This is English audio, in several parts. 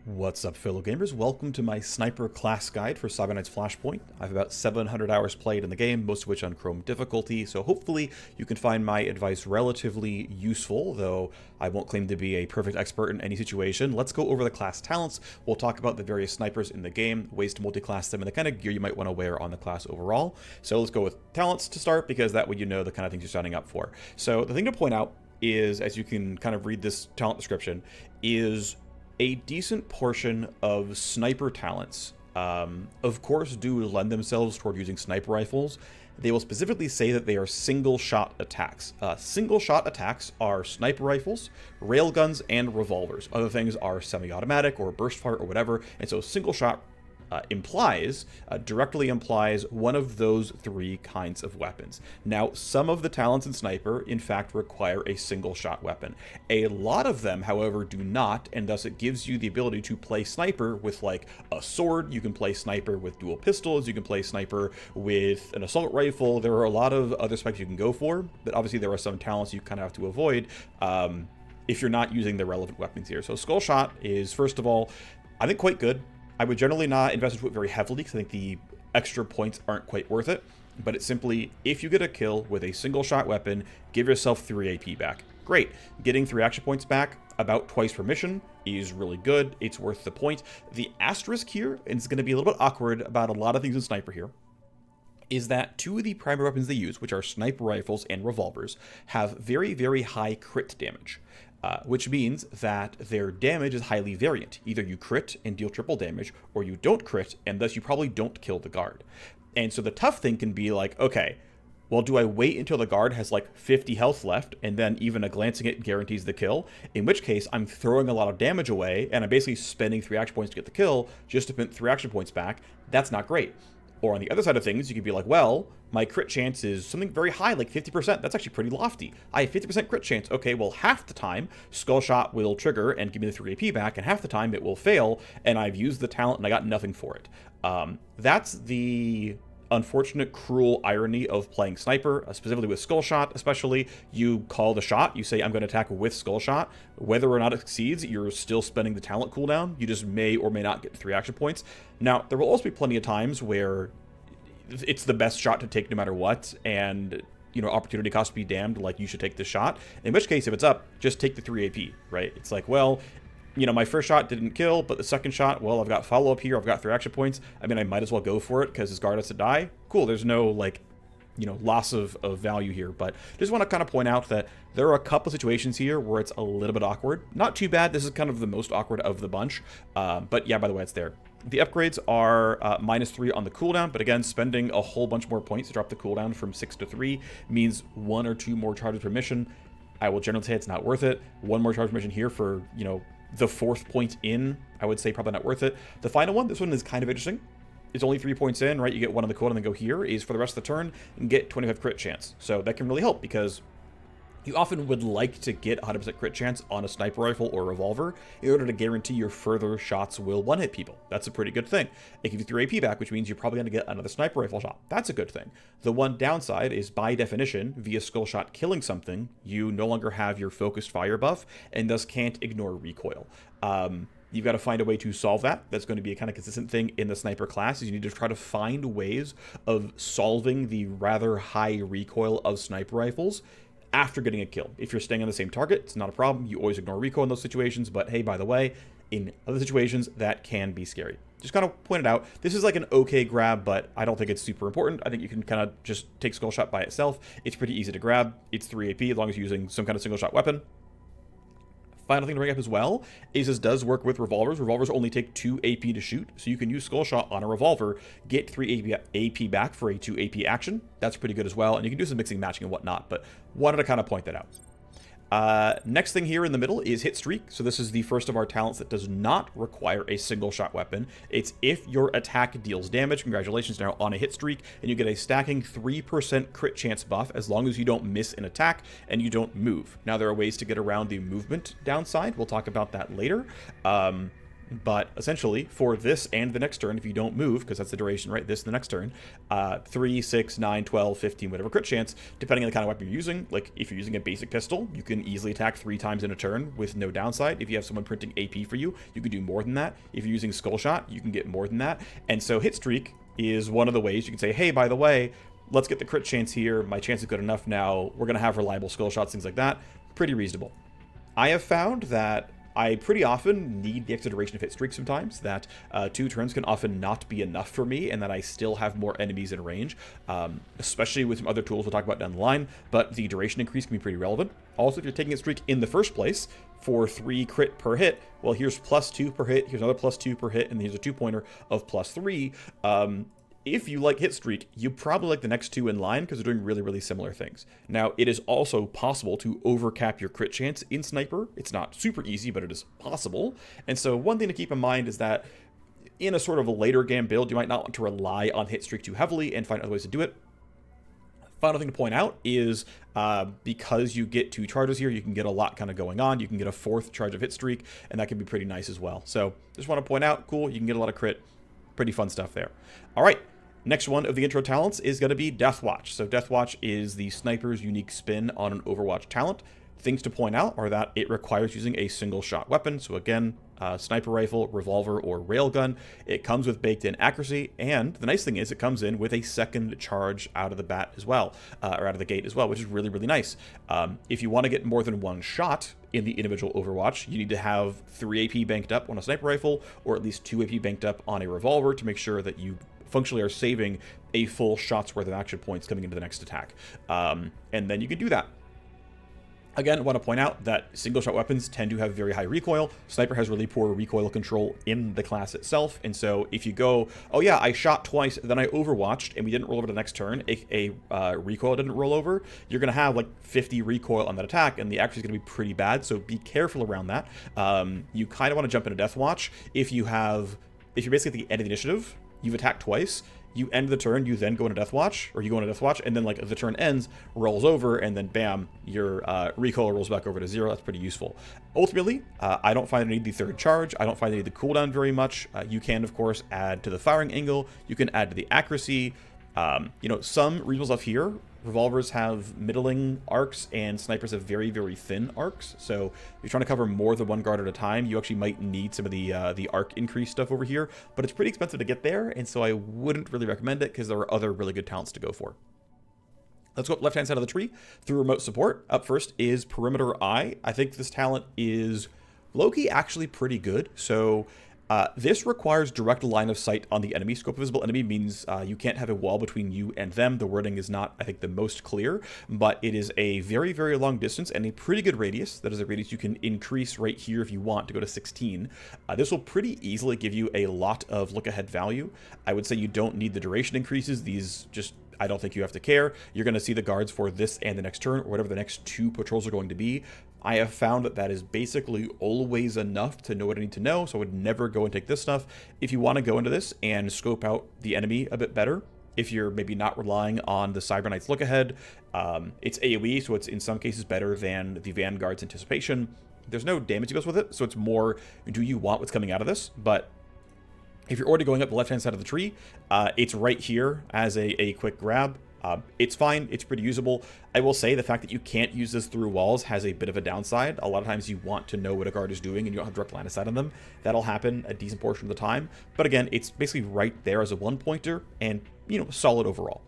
What's up, fellow gamers? Welcome to my sniper class guide for Cyber Knight's Flashpoint. I have about 700 hours played in the game, most of which on Chrome difficulty, so hopefully you can find my advice relatively useful, though I won't claim to be a perfect expert in any situation. Let's go over the class talents. We'll talk about the various snipers in the game, ways to multi-class them, and the kind of gear you might want to wear on the class overall. So let's go with talents to start, because that way you know the kind of things you're signing up for. So the thing to point out is, as you can kind of read this talent description, is a decent portion of sniper talents, of course, do lend themselves toward using sniper rifles. They will specifically say that they are single-shot attacks. Single-shot attacks are sniper rifles, railguns, and revolvers. Other things are semi-automatic or burst fire or whatever, and so single-shot directly implies one of those three kinds of weapons. Now, some of the talents in Sniper, in fact, require a single-shot weapon. A lot of them, however, do not, and thus it gives you the ability to play Sniper with, like, a sword. You can play Sniper with dual pistols. You can play Sniper with an assault rifle. There are a lot of other specs you can go for, but obviously there are some talents you kind of have to avoid if you're not using the relevant weapons here. So Skull Shot is, first of all, I think quite good. I would generally not invest into it very heavily because I think the extra points aren't quite worth it. But it's simply, if you get a kill with a single shot weapon, give yourself 3 AP back. Great. Getting 3 action points back about twice per mission is really good. It's worth the point. The asterisk here, and it's going to be a little bit awkward about a lot of things in Sniper here, is that 2 of the primary weapons they use, which are sniper rifles and revolvers, have very, very high crit damage. Which means that their damage is highly variant. Either you crit and deal triple damage, or you don't crit, and thus you probably don't kill the guard. And so the tough thing can be like, okay, well, do I wait until the guard has like 50 health left, and then even a glancing it guarantees the kill? In which case, I'm throwing a lot of damage away, and I'm basically spending 3 action points to get the kill, just to put 3 action points back. That's not great. Or on the other side of things, you could be like, well, my crit chance is something very high, like 50%. That's actually pretty lofty. I have 50% crit chance. Okay, well, half the time, Skull Shot will trigger and give me the 3 AP back, and half the time it will fail, and I've used the talent and I got nothing for it. That's the unfortunate, cruel irony of playing Sniper, specifically with Skull Shot. Especially, you call the shot, you say, I'm going to attack with Skull Shot. Whether or not it succeeds, you're still spending the talent cooldown. You just may or may not get 3 action points. Now, there will also be plenty of times where it's the best shot to take no matter what, and, you know, opportunity cost be damned, like, you should take this shot. In which case, if it's up, just take the 3 AP, right? It's like, well, you know, my first shot didn't kill, but the second shot, well, I've got follow-up here, I've got 3 action points. I mean, I might as well go for it, because his guard has to die. Cool, there's no, like, you know, loss of value here, but just want to kind of point out that there are a couple situations here where it's a little bit awkward. Not too bad, this is kind of the most awkward of the bunch, but yeah, by the way, it's there. The upgrades are -3 on the cooldown, but again, spending a whole bunch more points to drop the cooldown from 6 to 3 means 1 or 2 more charges per mission. I will generally say it's not worth it. 1 more charge per mission here for, you know, the 4th point in, I would say probably not worth it. The final one, this one is kind of interesting. It's only 3 points in, right? You get 1 on the cooldown and then go here, is for the rest of the turn and get 25 crit chance. So that can really help, because you often would like to get 100% crit chance on a sniper rifle or revolver in order to guarantee your further shots will one-hit people. That's a pretty good thing. It gives you 3 AP back, which means you're probably going to get another sniper rifle shot. That's a good thing. The one downside is, by definition, via Skull Shot killing something, you no longer have your focused fire buff, and thus can't ignore recoil. You've got to find a way to solve that. That's going to be a kind of consistent thing in the sniper class, is you need to try to find ways of solving the rather high recoil of sniper rifles after getting a kill. If you're staying on the same target, it's not a problem. You always ignore recoil in those situations, but hey, by the way, in other situations, that can be scary. Just kind of point it out. This is like an okay grab, but I don't think it's super important. I think you can kind of just take Skull Shot by itself. It's pretty easy to grab. It's 3 AP as long as you're using some kind of single shot weapon. Final thing to bring up as well is this does work with revolvers. Revolvers only take 2 AP to shoot, so you can use Skull Shot on a revolver, get 3 AP back for a 2 AP action. That's pretty good as well, and you can do some mixing, matching, and whatnot, but wanted to kind of point that out. Next thing here in the middle is Hit Streak. So this is the first of our talents that does not require a single shot weapon. It's if your attack deals damage. Congratulations, now on a hit streak, and you get a stacking 3% crit chance buff as long as you don't miss an attack and you don't move. Now, there are ways to get around the movement downside. We'll talk about that later. But essentially, for this and the next turn, if you don't move, because that's the duration, right? This and the next turn, 3, 6, 9, 12, 15, whatever crit chance, depending on the kind of weapon you're using. Like, if you're using a basic pistol, you can easily attack 3 times in a turn with no downside. If you have someone printing AP for you, you can do more than that. If you're using Skull Shot, you can get more than that. And so Hit Streak is one of the ways you can say, hey, by the way, let's get the crit chance here. My chance is good enough now. We're going to have reliable Skull Shots, things like that. Pretty reasonable. I have found that I pretty often need the extra duration of Hit Streak sometimes, that 2 turns can often not be enough for me, and that I still have more enemies in range, especially with some other tools we'll talk about down the line, but the duration increase can be pretty relevant. Also, if you're taking Hit Streak in the first place for 3 crit per hit, well, here's +2 per hit, here's another +2 per hit, and here's a 2-pointer of +3. If you like Hit Streak, you probably like the next 2 in line because they're doing really, really similar things. Now, it is also possible to overcap your crit chance in Sniper. It's not super easy, but it is possible. And so one thing to keep in mind is that in a sort of a later game build, you might not want to rely on Hit Streak too heavily and find other ways to do it. Final thing to point out is because you get 2 charges here, you can get a lot kind of going on. You can get a 4th charge of Hit Streak, and that can be pretty nice as well. So just want to point out, cool, you can get a lot of crit. Pretty fun stuff there. All right. Next one of the intro talents is going to be Deathwatch. So Deathwatch is the sniper's unique spin on an Overwatch talent. Things to point out are that it requires using a single shot weapon. So again, sniper rifle, revolver, or railgun. It comes with baked-in accuracy, and the nice thing is it comes in with a second charge out of the bat as well, or out of the gate as well, which is really, really nice. If you want to get more than 1 shot in the individual Overwatch, you need to have 3 AP banked up on a sniper rifle, or at least 2 AP banked up on a revolver to make sure that you functionally are saving a full shot's worth of action points coming into the next attack. And then you can do that. Again, I want to point out that single-shot weapons tend to have very high recoil. Sniper has really poor recoil control in the class itself, and so if you go, oh yeah, I shot twice, then I overwatched, and we didn't roll over the next turn, a recoil didn't roll over, you're going to have like 50 recoil on that attack, and the accuracy is going to be pretty bad, so be careful around that. You kind of want to jump into Deathwatch if you're basically at the end of the initiative, you've attacked twice, you end the turn, you then go into Deathwatch, or you go into Deathwatch, and then like the turn ends, rolls over, and then bam, your recoil rolls back over to 0. That's pretty useful. Ultimately, I don't find I need the 3rd charge. I don't find I need the cooldown very much. You can, of course, add to the firing angle. You can add to the accuracy. Some reasonable stuff here. Revolvers have middling arcs, and snipers have very, very thin arcs. So if you're trying to cover more than 1 guard at a time, you actually might need some of the arc increase stuff over here. But it's pretty expensive to get there, and so I wouldn't really recommend it because there are other really good talents to go for. Let's go up left-hand side of the tree through remote support. Up first is Perimeter Eye. I think this talent is low-key actually pretty good. So this requires direct line of sight on the enemy. Scope of visible enemy means you can't have a wall between you and them. The wording is not, I think, the most clear, but it is a very, very long distance and a pretty good radius. That is a radius you can increase right here if you want to go to 16. This will pretty easily give you a lot of look-ahead value. I would say you don't need the duration increases. These just, I don't think you have to care. You're going to see the guards for this and the next turn, or whatever the next 2 patrols are going to be. I have found that is basically always enough to know what I need to know, so I would never go and take this stuff. If you want to go into this and scope out the enemy a bit better, if you're maybe not relying on the Cyber Knight's look ahead, it's AoE, so it's in some cases better than the Vanguard's anticipation. There's no damage that goes with it, so it's more, do you want what's coming out of this? But if you're already going up the left-hand side of the tree, it's right here as a quick grab. It's fine. It's pretty usable. I will say the fact that you can't use this through walls has a bit of a downside. A lot of times you want to know what a guard is doing and you don't have direct line of sight on them. That'll happen a decent portion of the time. But again, it's basically right there as a 1-pointer and, solid overall.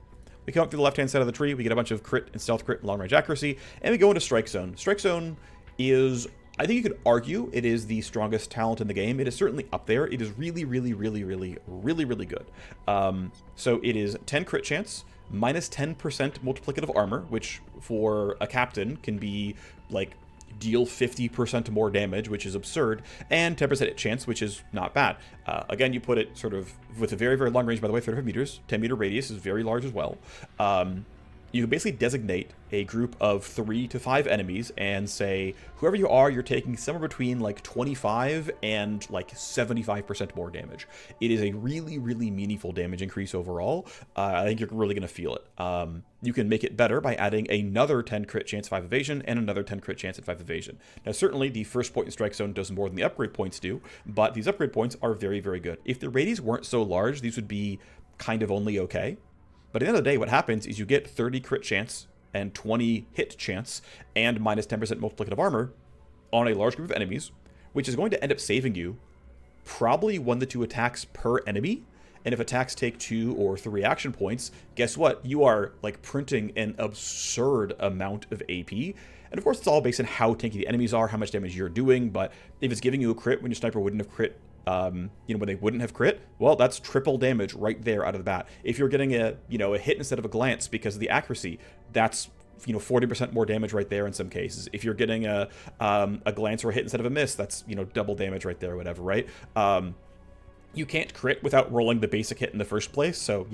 We come up through the left-hand side of the tree. We get a bunch of crit and stealth crit and long-range accuracy. And we go into Strike Zone. Strike Zone is, I think you could argue, it is the strongest talent in the game. It is certainly up there. It is really, really, really, really, really, really good. So it is 10 crit chance, minus 10% multiplicative armor, which for a captain can be like deal 50% more damage, which is absurd, and 10% hit chance, which is not bad. Again, you put it sort of with a very, very long range, by the way, 35 meters, 10-meter radius is very large as well. you can basically designate a group of 3 to 5 enemies and say, whoever you are, you're taking somewhere between like 25 and like 75% more damage. It is a really, really meaningful damage increase overall. I think you're really going to feel it. You can make it better by adding another 10 crit chance, 5 evasion, and another 10 crit chance and 5 evasion. Now, certainly the first point in Strike Zone does more than the upgrade points do, but these upgrade points are very, very good. If the radius weren't so large, these would be kind of only okay. But at the end of the day, what happens is you get 30 crit chance and 20 hit chance and minus 10% multiplicative armor on a large group of enemies, which is going to end up saving you probably 1 to 2 attacks per enemy. And if attacks take 2 or 3 action points, guess what? You are like printing an absurd amount of AP. And of course, it's all based on how tanky the enemies are, how much damage you're doing. But if it's giving you a crit when your sniper wouldn't have crit, when they wouldn't have crit, well, that's triple damage right there out of the bat. If you're getting a hit instead of a glance because of the accuracy, that's 40% more damage right there in some cases. If you're getting a glance or a hit instead of a miss, that's double damage right there or whatever, right? You can't crit without rolling the basic hit in the first place, so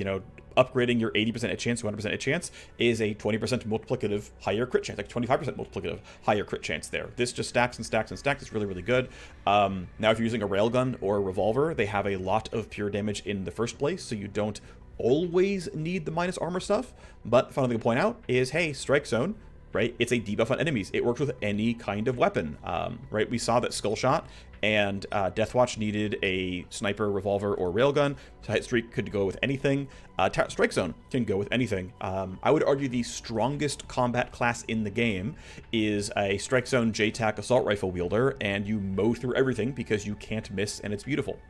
upgrading your 80% hit chance to 100% hit chance is a 20% multiplicative higher crit chance, like 25% multiplicative higher crit chance there. This just stacks and stacks and stacks. It's really, really good. Now, if you're using a railgun or a revolver, they have a lot of pure damage in the first place, so you don't always need the minus armor stuff. But final thing to point out is, hey, Strike Zone, right? It's a debuff on enemies. It works with any kind of weapon, right? We saw that Skull Shot and Deathwatch needed a sniper, revolver, or railgun. Tight Streak could go with anything. Strike Zone can go with anything. I would argue the strongest combat class in the game is a Strike Zone JTAC assault rifle wielder, and you mow through everything because you can't miss, and it's beautiful.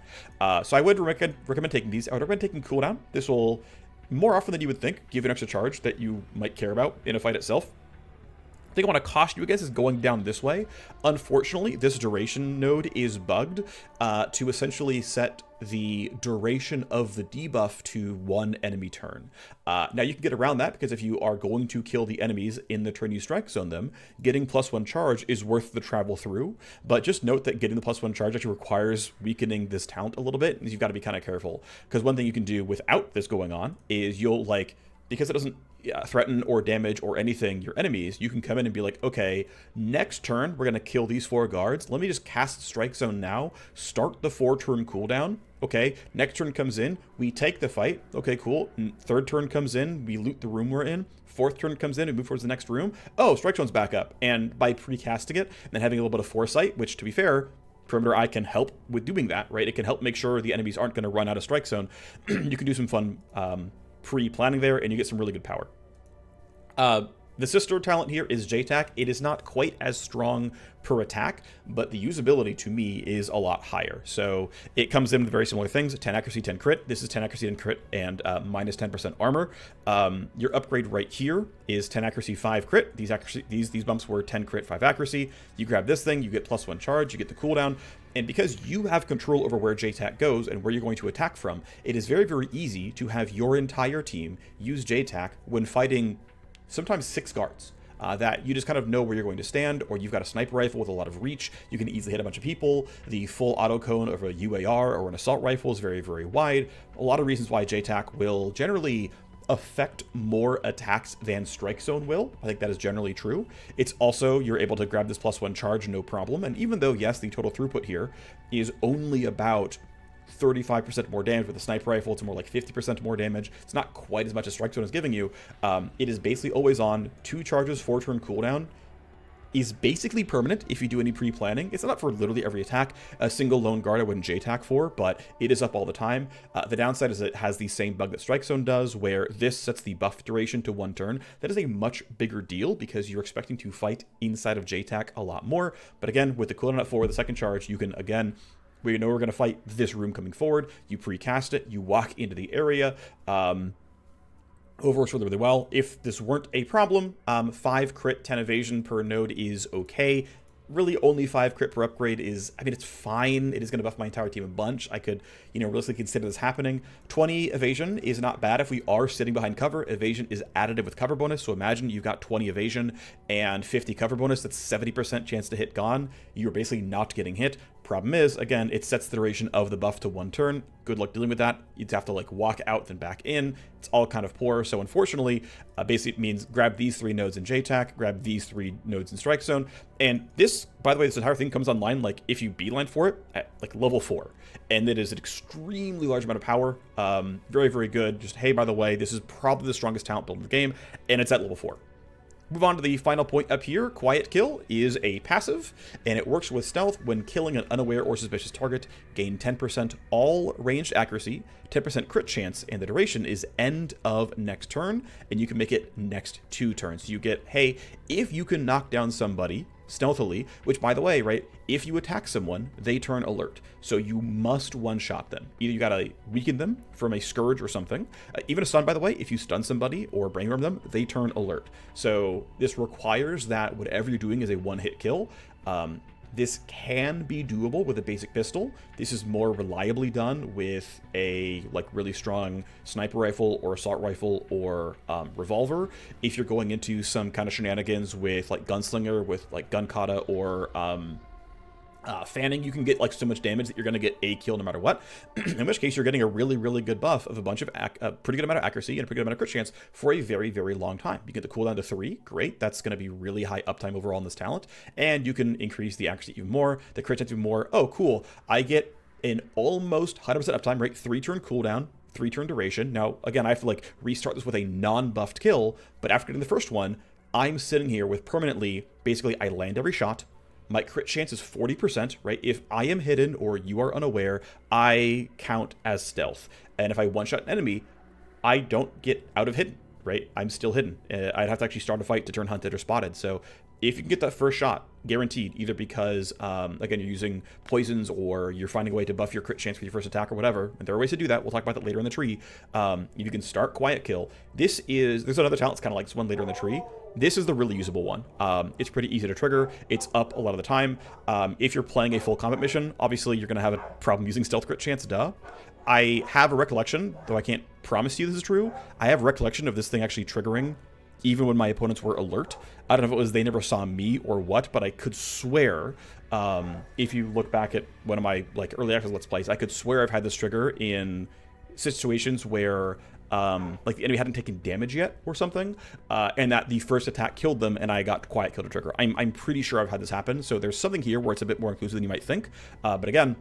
So I would recommend taking these. I would recommend taking Cooldown. This will, more often than you would think, give you an extra charge that you might care about in a fight itself. The thing I want to caution you against is going down this way. Unfortunately, this duration node is bugged to essentially set the duration of the debuff to 1 enemy turn. Now, you can get around that because if you are going to kill the enemies in the turn you Strike Zone them, getting +1 charge is worth the travel through. But just note that getting the +1 charge actually requires weakening this talent a little bit, and you've got to be kind of careful. Because one thing you can do without this going on is you'll, because it doesn't threaten or damage or anything your enemies, you can come in and be like, okay, next turn we're going to kill these 4 guards. Let me just cast Strike Zone now, start the 4-turn cooldown. Okay, next turn comes in, we take the fight. Okay, cool. 3rd turn comes in, we loot the room we're in. 4th turn comes in and move towards the next room. Oh, Strike Zone's back up. And by precasting it and then having a little bit of foresight, which to be fair, Perimeter Eye can help with doing that, right? It can help make sure the enemies aren't going to run out of Strike Zone. You can do some fun pre-planning there, and you get some really good power. The sister talent here is JTAC. It is not quite as strong per attack, but the usability to me is a lot higher. So it comes in with very similar things: 10 accuracy, 10 crit. This is 10 accuracy, 10 crit, and minus 10% armor. Your upgrade right here is 10 accuracy, 5 crit. These bumps were 10 crit, 5 accuracy. You grab this thing, you get +1 charge, you get the cooldown. And because you have control over where JTAC goes and where you're going to attack from, it is very, very easy to have your entire team use JTAC when fighting sometimes 6 guards. That you just kind of know where you're going to stand, or you've got a sniper rifle with a lot of reach. You can easily hit a bunch of people. The full auto cone of a UAR or an assault rifle is very, very wide. A lot of reasons why JTAC will generally affect more attacks than Strike Zone will. I think that is generally true. It's also, you're able to grab this +1 charge no problem. And even though, yes, the total throughput here is only about 35% more damage with a sniper rifle, it's more like 50% more damage. It's not quite as much as Strike Zone is giving you. It is basically always on, 2 charges, 4-turn cooldown. Is basically permanent if you do any pre-planning. It's not for literally every attack. A single lone guard I wouldn't JTAC for, but it is up all the time. The downside is it has the same bug that Strike Zone does, where this sets the buff duration to 1 turn. That is a much bigger deal because you're expecting to fight inside of JTAC a lot more. But again, with the cooldown at 4, the second charge, you can, again, we know we're going to fight this room coming forward. You precast it, you walk into the area. Overworks really, really well. If this weren't a problem, 5 crit, 10 evasion per node is okay. Really, only 5 crit per upgrade is, I mean, it's fine. It is going to buff my entire team a bunch. I could, realistically consider this happening. 20 evasion is not bad if we are sitting behind cover. Evasion is additive with cover bonus. So imagine you've got 20 evasion and 50 cover bonus. That's 70% chance to hit gone. You're basically not getting hit. problem is, again, it sets the duration of the buff to 1 turn. Good luck dealing with that. You'd have to like walk out then back in. It's all kind of poor. So unfortunately, basically it means grab these 3 nodes in JTAC, grab these 3 nodes in Strike Zone. And this, by the way, this entire thing comes online like if you beeline for it at like level 4. And it is an extremely large amount of power. Very, very good. Just, hey, by the way, this is probably the strongest talent build in the game, and it's at level 4. Move on to the final point up here. Quiet Kill is a passive, and it works with stealth. When killing an unaware or suspicious target, gain 10% all ranged accuracy, 10% crit chance, and the duration is end of next turn, and you can make it next 2 turns. So you get, hey, if you can knock down somebody stealthily, which, by the way, right, if you attack someone, they turn alert. So you must one-shot them. Either you gotta weaken them from a scourge or something. Even a stun, by the way, if you stun somebody or brainworm them, they turn alert. So this requires that whatever you're doing is a one-hit kill. This can be doable with a basic pistol. This is more reliably done with a like really strong sniper rifle or assault rifle or revolver. If you're going into some kind of shenanigans with like gunslinger, with like gun kata or fanning, you can get like so much damage that you're going to get a kill no matter what. In which case, you're getting a really, really good buff of a bunch of pretty good amount of accuracy and a pretty good amount of crit chance for a very, very long time. You get the cooldown to 3, great. That's going to be really high uptime overall in this talent, and you can increase the accuracy even more, the crit chance even more. Oh, cool! I get an almost 100% uptime, right? 3-turn cooldown, 3-turn duration. Now, again, I have to like restart this with a non-buffed kill, but after getting the first one, I'm sitting here with permanently, basically, I land every shot. My crit chance is 40%, right? If I am hidden or you are unaware, I count as stealth. And if I one-shot an enemy, I don't get out of hidden, right? I'm still hidden. I'd have to actually start a fight to turn hunted or spotted. So if you can get that first shot, guaranteed, either because, again, you're using poisons or you're finding a way to buff your crit chance with your first attack or whatever, and there are ways to do that. We'll talk about that later in the tree. If you can start Quiet Kill, there's another talent that's kind of like this one later in the tree. This is the really usable one. It's pretty easy to trigger. It's up a lot of the time. If you're playing a full combat mission, obviously you're going to have a problem using stealth crit chance, duh. I have a recollection, though I can't promise you this is true, I have a recollection of this thing actually triggering even when my opponents were alert. I don't know if it was they never saw me or what, but I could swear, if you look back at one of my like early access Let's Plays, I could swear I've had this trigger in situations where like the enemy hadn't taken damage yet or something, and that the first attack killed them and I got Quiet Kill to trigger. I'm pretty sure I've had this happen, so there's something here where it's a bit more inclusive than you might think, but again,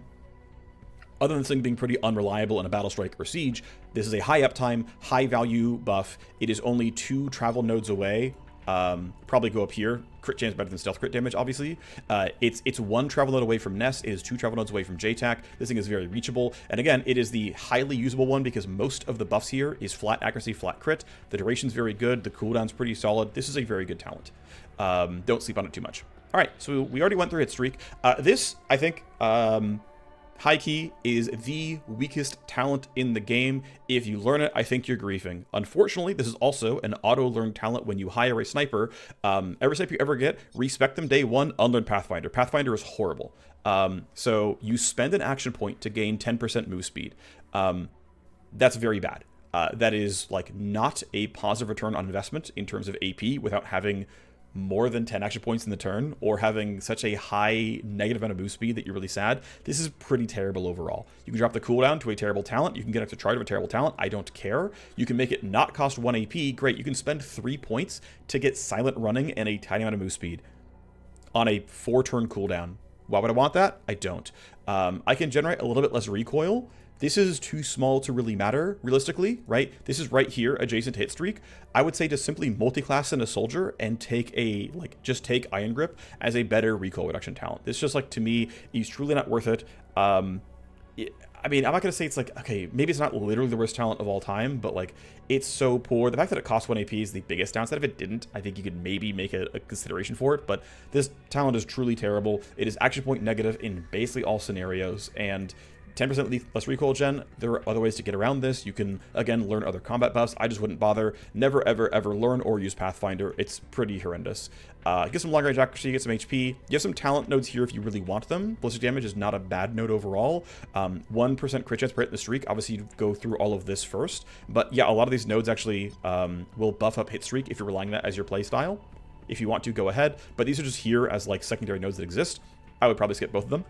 other than this thing being pretty unreliable in a battle strike or siege, this is a high uptime, high value buff. It is only 2 travel nodes away. Probably go up here. Crit chance better than stealth crit damage, obviously. It's 1 travel node away from Ness. It is 2 travel nodes away from JTAC. This thing is very reachable. And again, it is the highly usable one because most of the buffs here is flat accuracy, flat crit. The duration's very good. The cooldown's pretty solid. This is a very good talent. Don't sleep on it too much. All right, so we already went through hit streak. This, I think, High Key is the weakest talent in the game. If you learn it, I think you're griefing. Unfortunately, this is also an auto-learn talent when you hire a sniper. Every sniper you ever get, respect them day 1, unlearn Pathfinder. Pathfinder is horrible. So you spend an action point to gain 10% move speed. That's very bad. That is like not a positive return on investment in terms of AP without having more than 10 action points in the turn or having such a high negative amount of move speed that you're really sad. This is pretty terrible overall. You can drop the cooldown to a terrible talent. You can get extra charge of a terrible talent. I don't care. You can make it not cost 1 AP. Great. You can spend 3 points to get silent running and a tiny amount of move speed on a 4-turn cooldown. Why would I want that? I don't. I can generate a little bit less recoil. This is too small to really matter, realistically, right? This is right here, adjacent to hit streak. I would say to simply multi-class in a soldier and take just take Iron Grip as a better recoil reduction talent. This just, like, to me, is truly not worth it. I mean, I'm not going to say it's like, okay, maybe it's not literally the worst talent of all time, but, like, it's so poor. The fact that it costs 1 AP is the biggest downside. If it didn't, I think you could maybe make a consideration for it, but this talent is truly terrible. It is action point negative in basically all scenarios, and 10% less recoil gen. There are other ways to get around this. You can, again, learn other combat buffs. I just wouldn't bother. Never, ever, ever learn or use Pathfinder. It's pretty horrendous. Get some long range accuracy, get some HP. You have some talent nodes here if you really want them. Ballistic damage is not a bad node overall. 1% crit chance per hit in the streak. Obviously, you go through all of this first. But yeah, a lot of these nodes actually will buff up hit streak if you're relying on that as your playstyle. If you want to, go ahead. But these are just here as like secondary nodes that exist. I would probably skip both of them.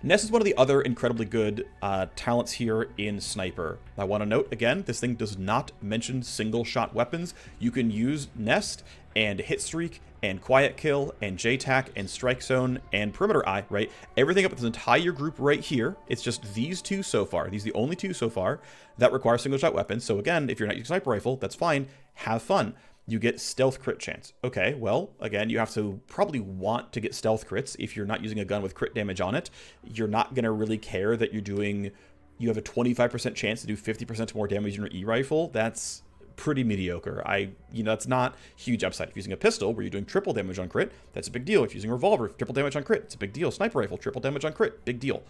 Nest is one of the other incredibly good talents here in Sniper. I want to note, again, this thing does not mention single-shot weapons. You can use Nest and Hit Streak and Quiet Kill and JTAC and Strike Zone and Perimeter Eye, right? Everything up with this entire group right here. It's just these two so far. These are the only two so far that require single-shot weapons. So again, if you're not using Sniper Rifle, that's fine. Have fun. You get stealth crit chance. Okay, well, again, you have to probably want to get stealth crits if you're not using a gun with crit damage on it. You're not going to really care that you have a 25% chance to do 50% more damage in your E-rifle. That's pretty mediocre. That's not huge upside. If you're using a pistol where you're doing triple damage on crit, that's a big deal. If you're using a revolver, triple damage on crit, it's a big deal. Sniper rifle, triple damage on crit, big deal.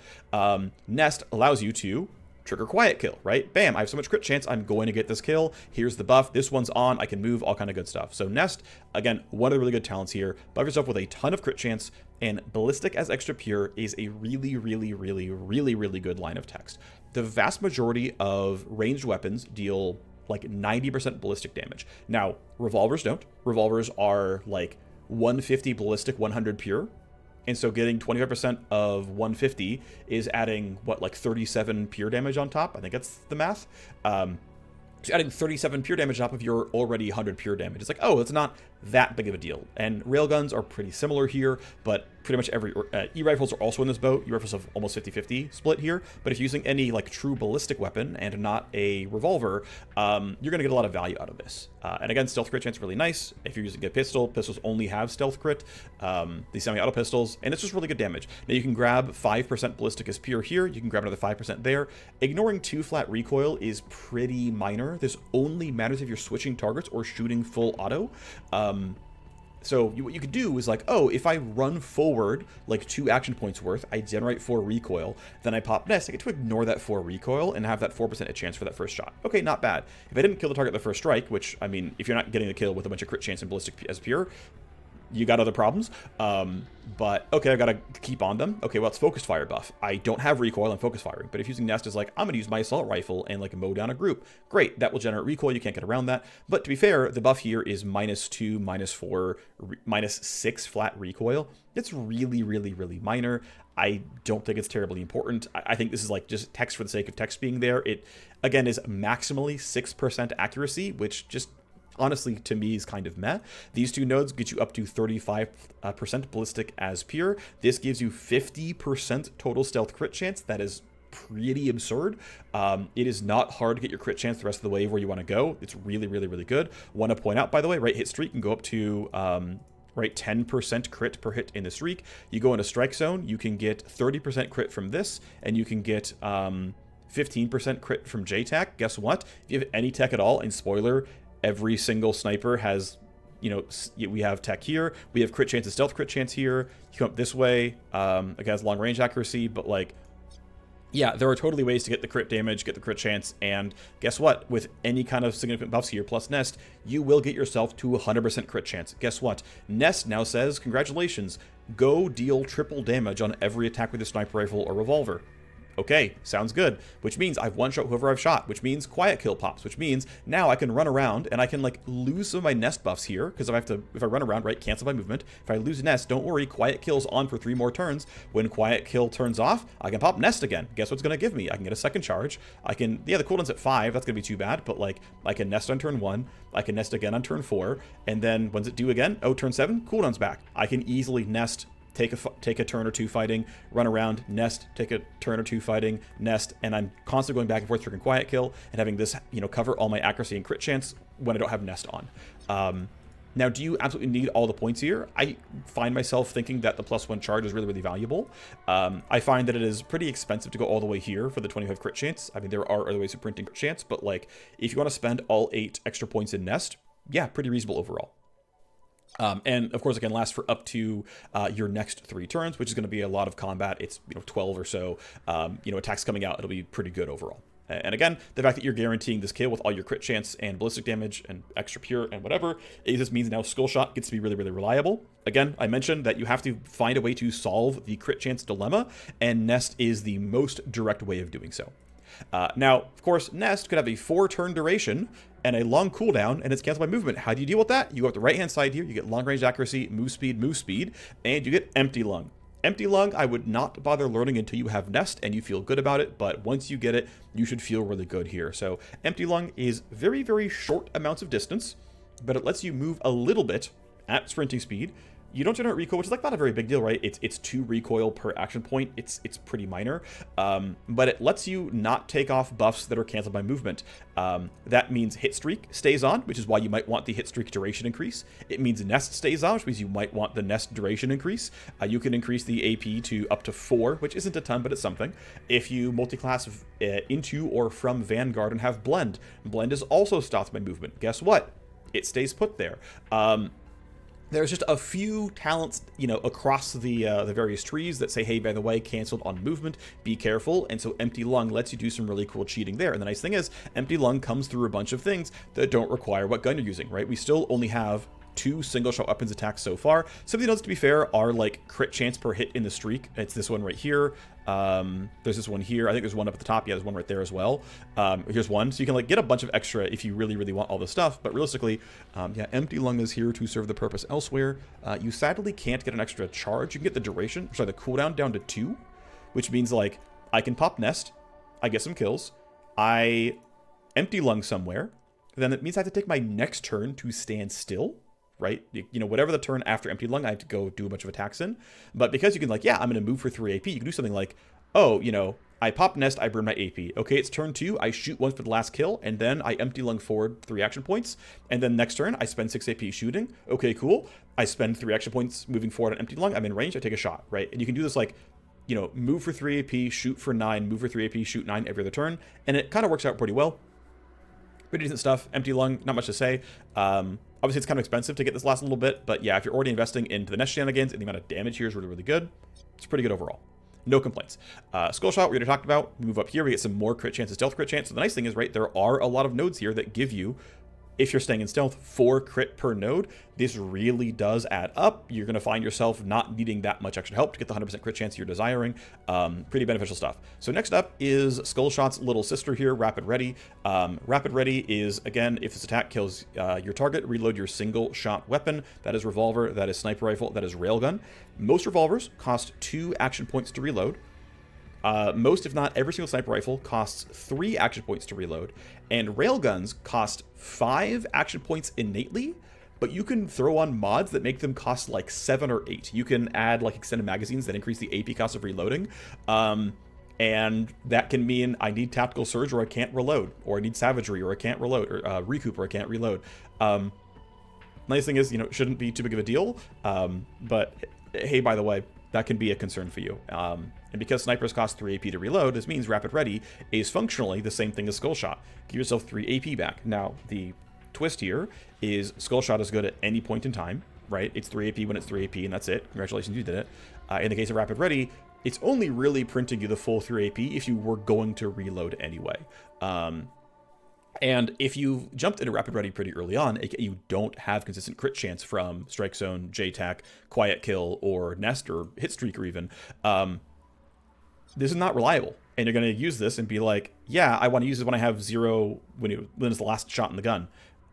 Nest allows you to trigger quiet kill, right? Bam, I have so much crit chance, I'm going to get this kill. Here's the buff. This one's on. I can move, all kind of good stuff. So Nest, again, one of the really good talents here. Buff yourself with a ton of crit chance, and Ballistic as Extra Pure is a really, really, really, really, really good line of text. The vast majority of ranged weapons deal like 90% ballistic damage. Now, revolvers don't. Revolvers are like 150 ballistic, 100 pure. And so getting 25% of 150 is adding, what, like 37 pure damage on top? I think that's the math. So adding 37 pure damage on top of your already 100 pure damage. It's like, oh, it's not that big of a deal. And railguns are pretty similar here, but pretty much every E-rifles are also in this boat. E-rifles have almost 50-50 split here. But if you're using any like true ballistic weapon and not a revolver, you're going to get a lot of value out of this. And again, stealth crit chance is really nice. If you're using a pistol, pistols only have stealth crit. These semi-auto pistols, and it's just really good damage. Now you can grab 5% ballistic as pure here. You can grab another 5% there. Ignoring 2 flat recoil is pretty minor. This only matters if you're switching targets or shooting full auto. So what you could do is like, oh, if I run forward like 2 action points worth, I generate 4 recoil, then I pop Nest, I get to ignore that 4 recoil and have that 4% a chance for that first shot. Okay, not bad. If I didn't kill the target the first strike, which, I mean, if you're not getting the kill with a bunch of crit chance and ballistic as pure, you got other problems. But okay, I gotta keep on them. Okay, well, it's focused fire buff. I don't have recoil, I'm focus firing. But if using Nest is like, I'm gonna use my assault rifle and like mow down a group, great, that will generate recoil, you can't get around that. But to be fair, the buff here is -2, -4, -6 flat recoil. It's really, really, really minor. I don't think it's terribly important. I think this is like just text for the sake of text being there. It, again, is maximally 6% accuracy, which just honestly, to me, is kind of meh. These two nodes get you up to 35% ballistic as pure. This gives you 50% total stealth crit chance. That is pretty absurd. It is not hard to get your crit chance the rest of the way where you want to go. It's really, really, really good. Want to point out, by the way, right, hit streak can go up to right, 10% crit per hit in the streak. You go into strike zone, you can get 30% crit from this, and you can get 15% crit from JTAC. Guess what? If you have any tech at all, and spoiler, every single sniper has, we have tech here. We have crit chance and stealth crit chance here. You come up this way. Again, has long range accuracy, but like, yeah, there are totally ways to get the crit damage, get the crit chance, and guess what? With any kind of significant buffs here, plus Nest, you will get yourself to 100% crit chance. Guess what? Nest now says, congratulations, go deal triple damage on every attack with a sniper rifle or revolver. Okay, sounds good, which means I've one-shot whoever I've shot, which means quiet kill pops, which means now I can run around and I can like lose some of my Nest buffs here, because if I run around, right, cancel my movement. If I lose Nest, don't worry, quiet kill's on for 3 more turns. When quiet kill turns off, I can pop Nest again. Guess what's gonna give me? I can get a second charge. I can, yeah, the cooldown's at 5, that's gonna be too bad, but like, I can Nest on turn 1, I can Nest again on turn 4, and then when's it due again? Oh, turn 7, cooldown's back. I can easily Nest, take a turn or 2 fighting, run around, Nest, take a turn or 2 fighting, Nest, and I'm constantly going back and forth triggering quiet kill and having this, cover all my accuracy and crit chance when I don't have Nest on. Now, do you absolutely need all the points here? I find myself thinking that the +1 charge is really, really valuable. I find that it is pretty expensive to go all the way here for the 25 crit chance. I mean, there are other ways of printing crit chance, but like, if you want to spend all 8 extra points in Nest, yeah, pretty reasonable overall. And of course, it can last for up to your next 3 turns, which is going to be a lot of combat. It's 12 or so, attacks coming out. It'll be pretty good overall. And again, the fact that you're guaranteeing this kill with all your crit chance and ballistic damage and extra pure and whatever, it just means now skull shot gets to be really, really reliable. Again, I mentioned that you have to find a way to solve the crit chance dilemma, and Nest is the most direct way of doing so. Now, of course, Nest could have a 4-turn duration and a long cooldown, and it's canceled by movement. How do you deal with that? You go up the right-hand side here, you get long-range accuracy, move speed, and you get empty lung. Empty Lung, I would not bother learning until you have Nest and you feel good about it, but once you get it, you should feel really good here. So Empty Lung is very, very short amounts of distance, but it lets you move a little bit at sprinting speed. You don't generate recoil, which is like not a very big deal, right? It's 2 recoil per action point. It's pretty minor, but it lets you not take off buffs that are canceled by movement. That means hit streak stays on, which is why you might want the hit streak duration increase. It means Nest stays on, which means you might want the Nest duration increase. You can increase the AP to up to 4, which isn't a ton, but it's something. If you multi-class into or from Vanguard and have Blend, Blend is also stopped by movement. Guess what? It stays put there. There's just a few talents, across the various trees that say, hey, by the way, canceled on movement, be careful. And so Empty Lung lets you do some really cool cheating there. And the nice thing is, Empty Lung comes through a bunch of things that don't require what gun you're using, right? We still only have 2 single-shot weapons attacks so far. Some of the notes, to be fair, are like crit chance per hit in the streak. It's this one right here. There's this one here. I think there's one up at the top. Yeah, there's one right there as well. Here's one. So you can like get a bunch of extra if you really, really want all this stuff. But realistically, yeah, Empty Lung is here to serve the purpose elsewhere. You sadly can't get an extra charge. You can get the duration, sorry, the cooldown down to 2, which means like I can pop Nest, I get some kills, I Empty Lung somewhere, then it means I have to take my next turn to stand still. Right? Whatever the turn after Empty Lung, I have to go do a bunch of attacks in. But because you can like, yeah, I'm going to move for 3 AP, you can do something like, oh, I pop Nest, I burn my AP. Okay, it's turn 2, I shoot once for the last kill, and then I Empty Lung forward 3 action points. And then next turn, I spend 6 AP shooting. Okay, cool. I spend 3 action points moving forward on Empty Lung. I'm in range, I take a shot, right? And you can do this like, move for 3 AP, shoot for 9, move for 3 AP, shoot 9 every other turn. And it kind of works out pretty well. Pretty decent stuff. Empty Lung, not much to say. Obviously, it's kind of expensive to get this last little bit, but yeah, if you're already investing into the Nest shenanigans and the amount of damage here is really, really good, it's pretty good overall. No complaints. Skull Shot, we already talked about. We move up here, we get some more crit chance and stealth crit chance. So the nice thing is, right, there are a lot of nodes here that give you, if you're staying in stealth, 4 crit per node. This really does add up. You're going to find yourself not needing that much extra help to get the 100% crit chance you're desiring. Pretty beneficial stuff. So next up is Skull Shot's little sister here, Rapid Ready. Rapid Ready is, again, if this attack kills your target, reload your single shot weapon. That is revolver, that is sniper rifle, that is railgun. Most revolvers cost 2 action points to reload. Most, if not every single sniper rifle, costs 3 action points to reload, and railguns cost 5 action points innately, but you can throw on mods that make them cost like 7 or 8. You can add like extended magazines that increase the AP cost of reloading, and that can mean I need tactical surge or I can't reload, or I need savagery or I can't reload, or recoup or I can't reload. Nice thing is, it shouldn't be too big of a deal, but hey, by the way, that can be a concern for you. And because snipers cost 3 AP to reload, this means Rapid Ready is functionally the same thing as Skull Shot. Give yourself 3 AP back. Now, the twist here is Skull Shot is good at any point in time, right? It's 3 AP when it's 3 AP, and that's it. Congratulations, you did it. In the case of Rapid Ready, it's only really printing you the full 3 AP if you were going to reload anyway. And if you jumped into Rapid Ready pretty early on, you don't have consistent crit chance from Strike Zone, JTAC, Quiet Kill, or Nest, or Hit Streak, or even, this is not reliable. And you're going to use this and be like, yeah, I want to use this when I have 0, when it's the last shot in the gun.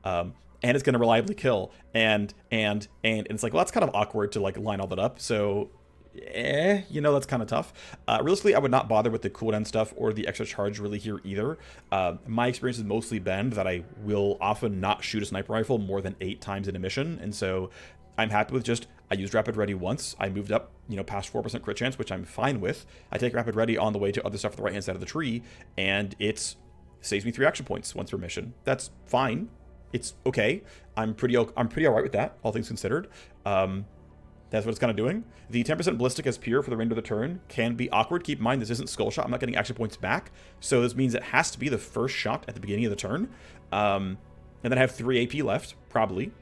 And it's going to reliably kill. And it's like, well, that's kind of awkward to like line all that up. So that's kind of tough. Realistically, I would not bother with the cooldown stuff or the extra charge really here either. My experience has mostly been that I will often not shoot a sniper rifle more than 8 times in a mission, and so I'm happy with just, I used Rapid Ready once, I moved up, past 4% crit chance, which I'm fine with. I take Rapid Ready on the way to other stuff on the right-hand side of the tree, and it saves me 3 action points once per mission. That's fine. It's okay. I'm pretty all right with that, all things considered. That's what it's kind of doing. The 10% ballistic as pure for the remainder of the turn can be awkward. Keep in mind, this isn't Skull Shot. I'm not getting action points back. So this means it has to be the first shot at the beginning of the turn. And then I have 3 AP left, probably.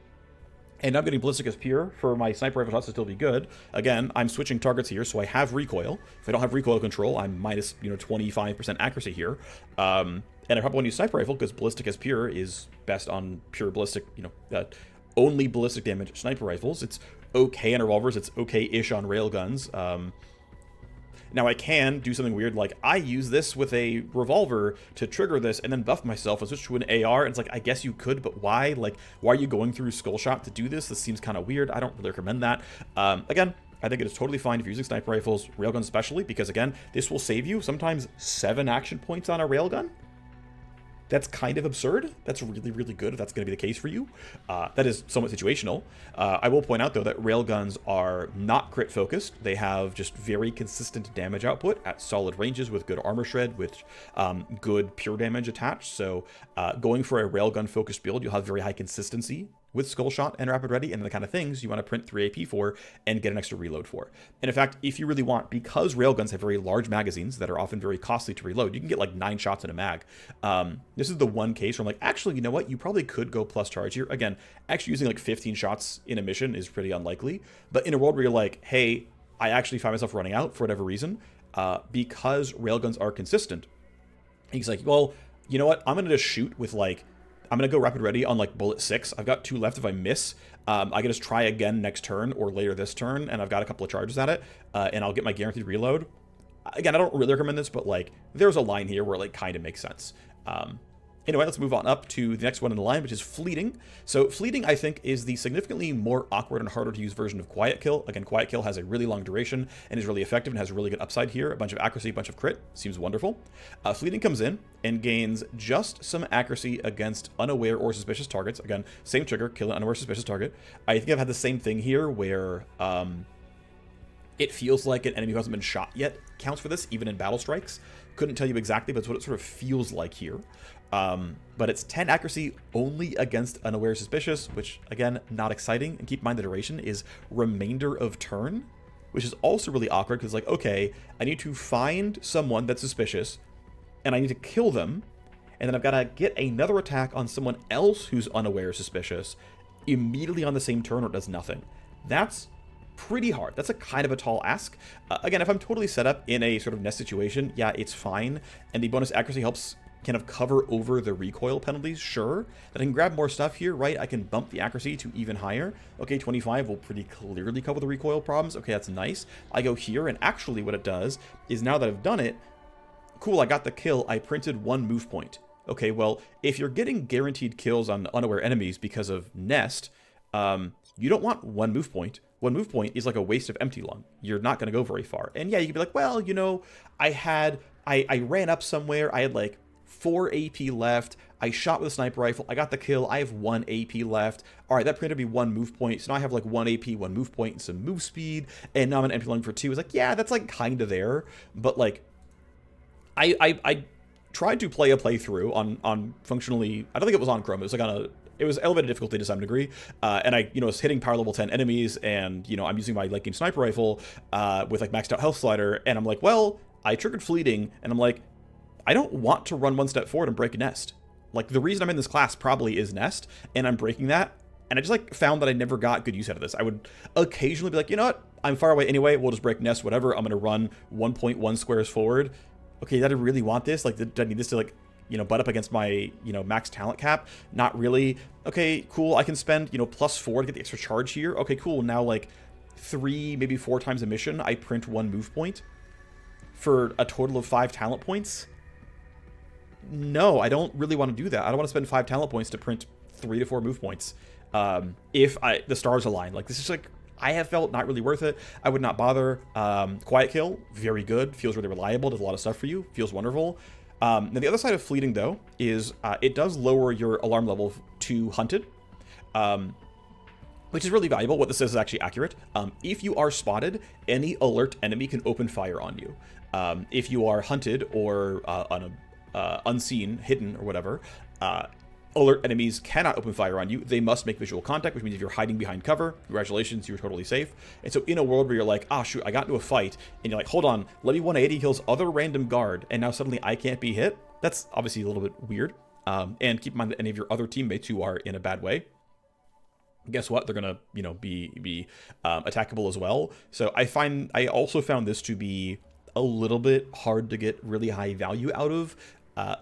And I'm getting ballistic as pure for my sniper rifle shots to still be good. Again, I'm switching targets here, so I have recoil. If I don't have recoil control, I'm minus 25% accuracy here. And I probably want to use sniper rifle because ballistic as pure is best on pure ballistic, only ballistic damage sniper rifles. It's okay on revolvers, it's okay-ish on railguns. Now I can do something weird, like I use this with a revolver to trigger this and then buff myself and switch to an AR, and it's like, I guess you could, but why? Like, why are you going through Skull Shot to do this? This seems kind of weird. I don't really recommend that. Again, I think it is totally fine if you're using sniper rifles, railguns especially, because again, this will save you sometimes 7 action points on a railgun. That's kind of absurd. That's really, really good if that's going to be the case for you. That is somewhat situational. I will point out, though, that railguns are not crit focused. They have just very consistent damage output at solid ranges with good armor shred, with good pure damage attached. So going for a railgun focused build, you'll have very high consistency with Skull Shot and Rapid Ready, and the kind of things you want to print 3 AP for and get an extra reload for. And in fact, if you really want, because railguns have very large magazines that are often very costly to reload, you can get like 9 shots in a mag. This is the one case where I'm like, actually, you know what? You probably could go plus charge here. Again, actually using like 15 shots in a mission is pretty unlikely. But in a world where you're like, hey, I actually find myself running out for whatever reason, because railguns are consistent, he's like, well, you know what? I'm going to just shoot with like, I'm going to go Rapid Ready on like bullet 6. I've got 2 left if I miss. I can just try again next turn or later this turn, and I've got a couple of charges at it, and I'll get my guaranteed reload. Again, I don't really recommend this, but like there's a line here where it like kind of makes sense. Anyway, let's move on up to the next one in the line, which is Fleeting. So Fleeting, I think, is the significantly more awkward and harder to use version of Quiet Kill. Again, Quiet Kill has a really long duration and is really effective and has a really good upside here. A bunch of accuracy, a bunch of crit. Seems wonderful. Fleeting comes in and gains just some accuracy against unaware or suspicious targets. Again, same trigger, kill an unaware suspicious target. I think I've had the same thing here where it feels like an enemy who hasn't been shot yet counts for this, even in battle strikes. Couldn't tell you exactly, but it's what it sort of feels like here. But it's 10 accuracy only against unaware suspicious, which again, not exciting. And keep in mind the duration is remainder of turn, which is also really awkward because like, okay, I need to find someone that's suspicious and I need to kill them. And then I've got to get another attack on someone else who's unaware suspicious immediately on the same turn or it does nothing. That's pretty hard. That's a kind of a tall ask. Again, if I'm totally set up in a sort of nest situation, yeah, it's fine. And the bonus accuracy helps kind of cover over the recoil penalties, sure. That I can grab more stuff here, right? I can bump the accuracy to even higher. Okay, 25 will pretty clearly cover the recoil problems. Okay, that's nice. I go here, and actually what it does is now that I've done it, cool, I got the kill, I printed 1 move point. Okay, well, if you're getting guaranteed kills on unaware enemies because of Nest, you don't want 1 move point. 1 move point is like a waste of empty lung. You're not going to go very far. And yeah, you can be like, well, you know, I ran up somewhere, I had like 4 AP left. I shot with a sniper rifle. I got the kill. I have 1 AP left. All right, that printed me 1 move point. So now I have like 1 AP, 1 move point, and some move speed. And now I'm an empty lung for 2. It's like, yeah, that's like kind of there. But like, I tried to play a playthrough on functionally. I don't think it was on Chrome. It was like on it was elevated difficulty to some degree, and I, was hitting power level 10 enemies, and I'm using my late game sniper rifle with like maxed out health slider, and I'm like, well, I triggered Fleeting, and I'm like, I don't want to run 1 step forward and break a Nest. Like, the reason I'm in this class probably is Nest, and I'm breaking that, and I just like found that I never got good use out of this. I would occasionally be like, you know what, I'm far away anyway, we'll just break Nest, whatever, I'm gonna run 1.1 squares forward. Okay, did I really want this? Like, did I need this to like, butt up against my, max talent cap? Not really. Okay, cool, I can spend, +4 to get the extra charge here. Okay, cool, now like 3, maybe 4 times a mission, I print 1 move point for a total of 5 talent points. No, I don't really want to do that. I don't want to spend 5 talent points to print 3 to 4 move points. If the stars align, like, this is like, I have felt not really worth it. I would not bother. Quiet Kill, very good, feels really reliable, does a lot of stuff for you, feels wonderful. Now the other side of Fleeting though is it does lower your alarm level to Hunted, which is really valuable. What this says is actually accurate. If you are spotted, any alert enemy can open fire on you. If you are hunted or unseen, hidden, or whatever, alert enemies cannot open fire on you. They must make visual contact, which means if you're hiding behind cover, congratulations, you're totally safe. And so in a world where you're like, ah, shoot, I got into a fight, and you're like, hold on, let me 180 kills other random guard, and now suddenly I can't be hit, that's obviously a little bit weird. And keep in mind that any of your other teammates who are in a bad way, guess what? They're gonna, be attackable as well. So I also found this to be a little bit hard to get really high value out of.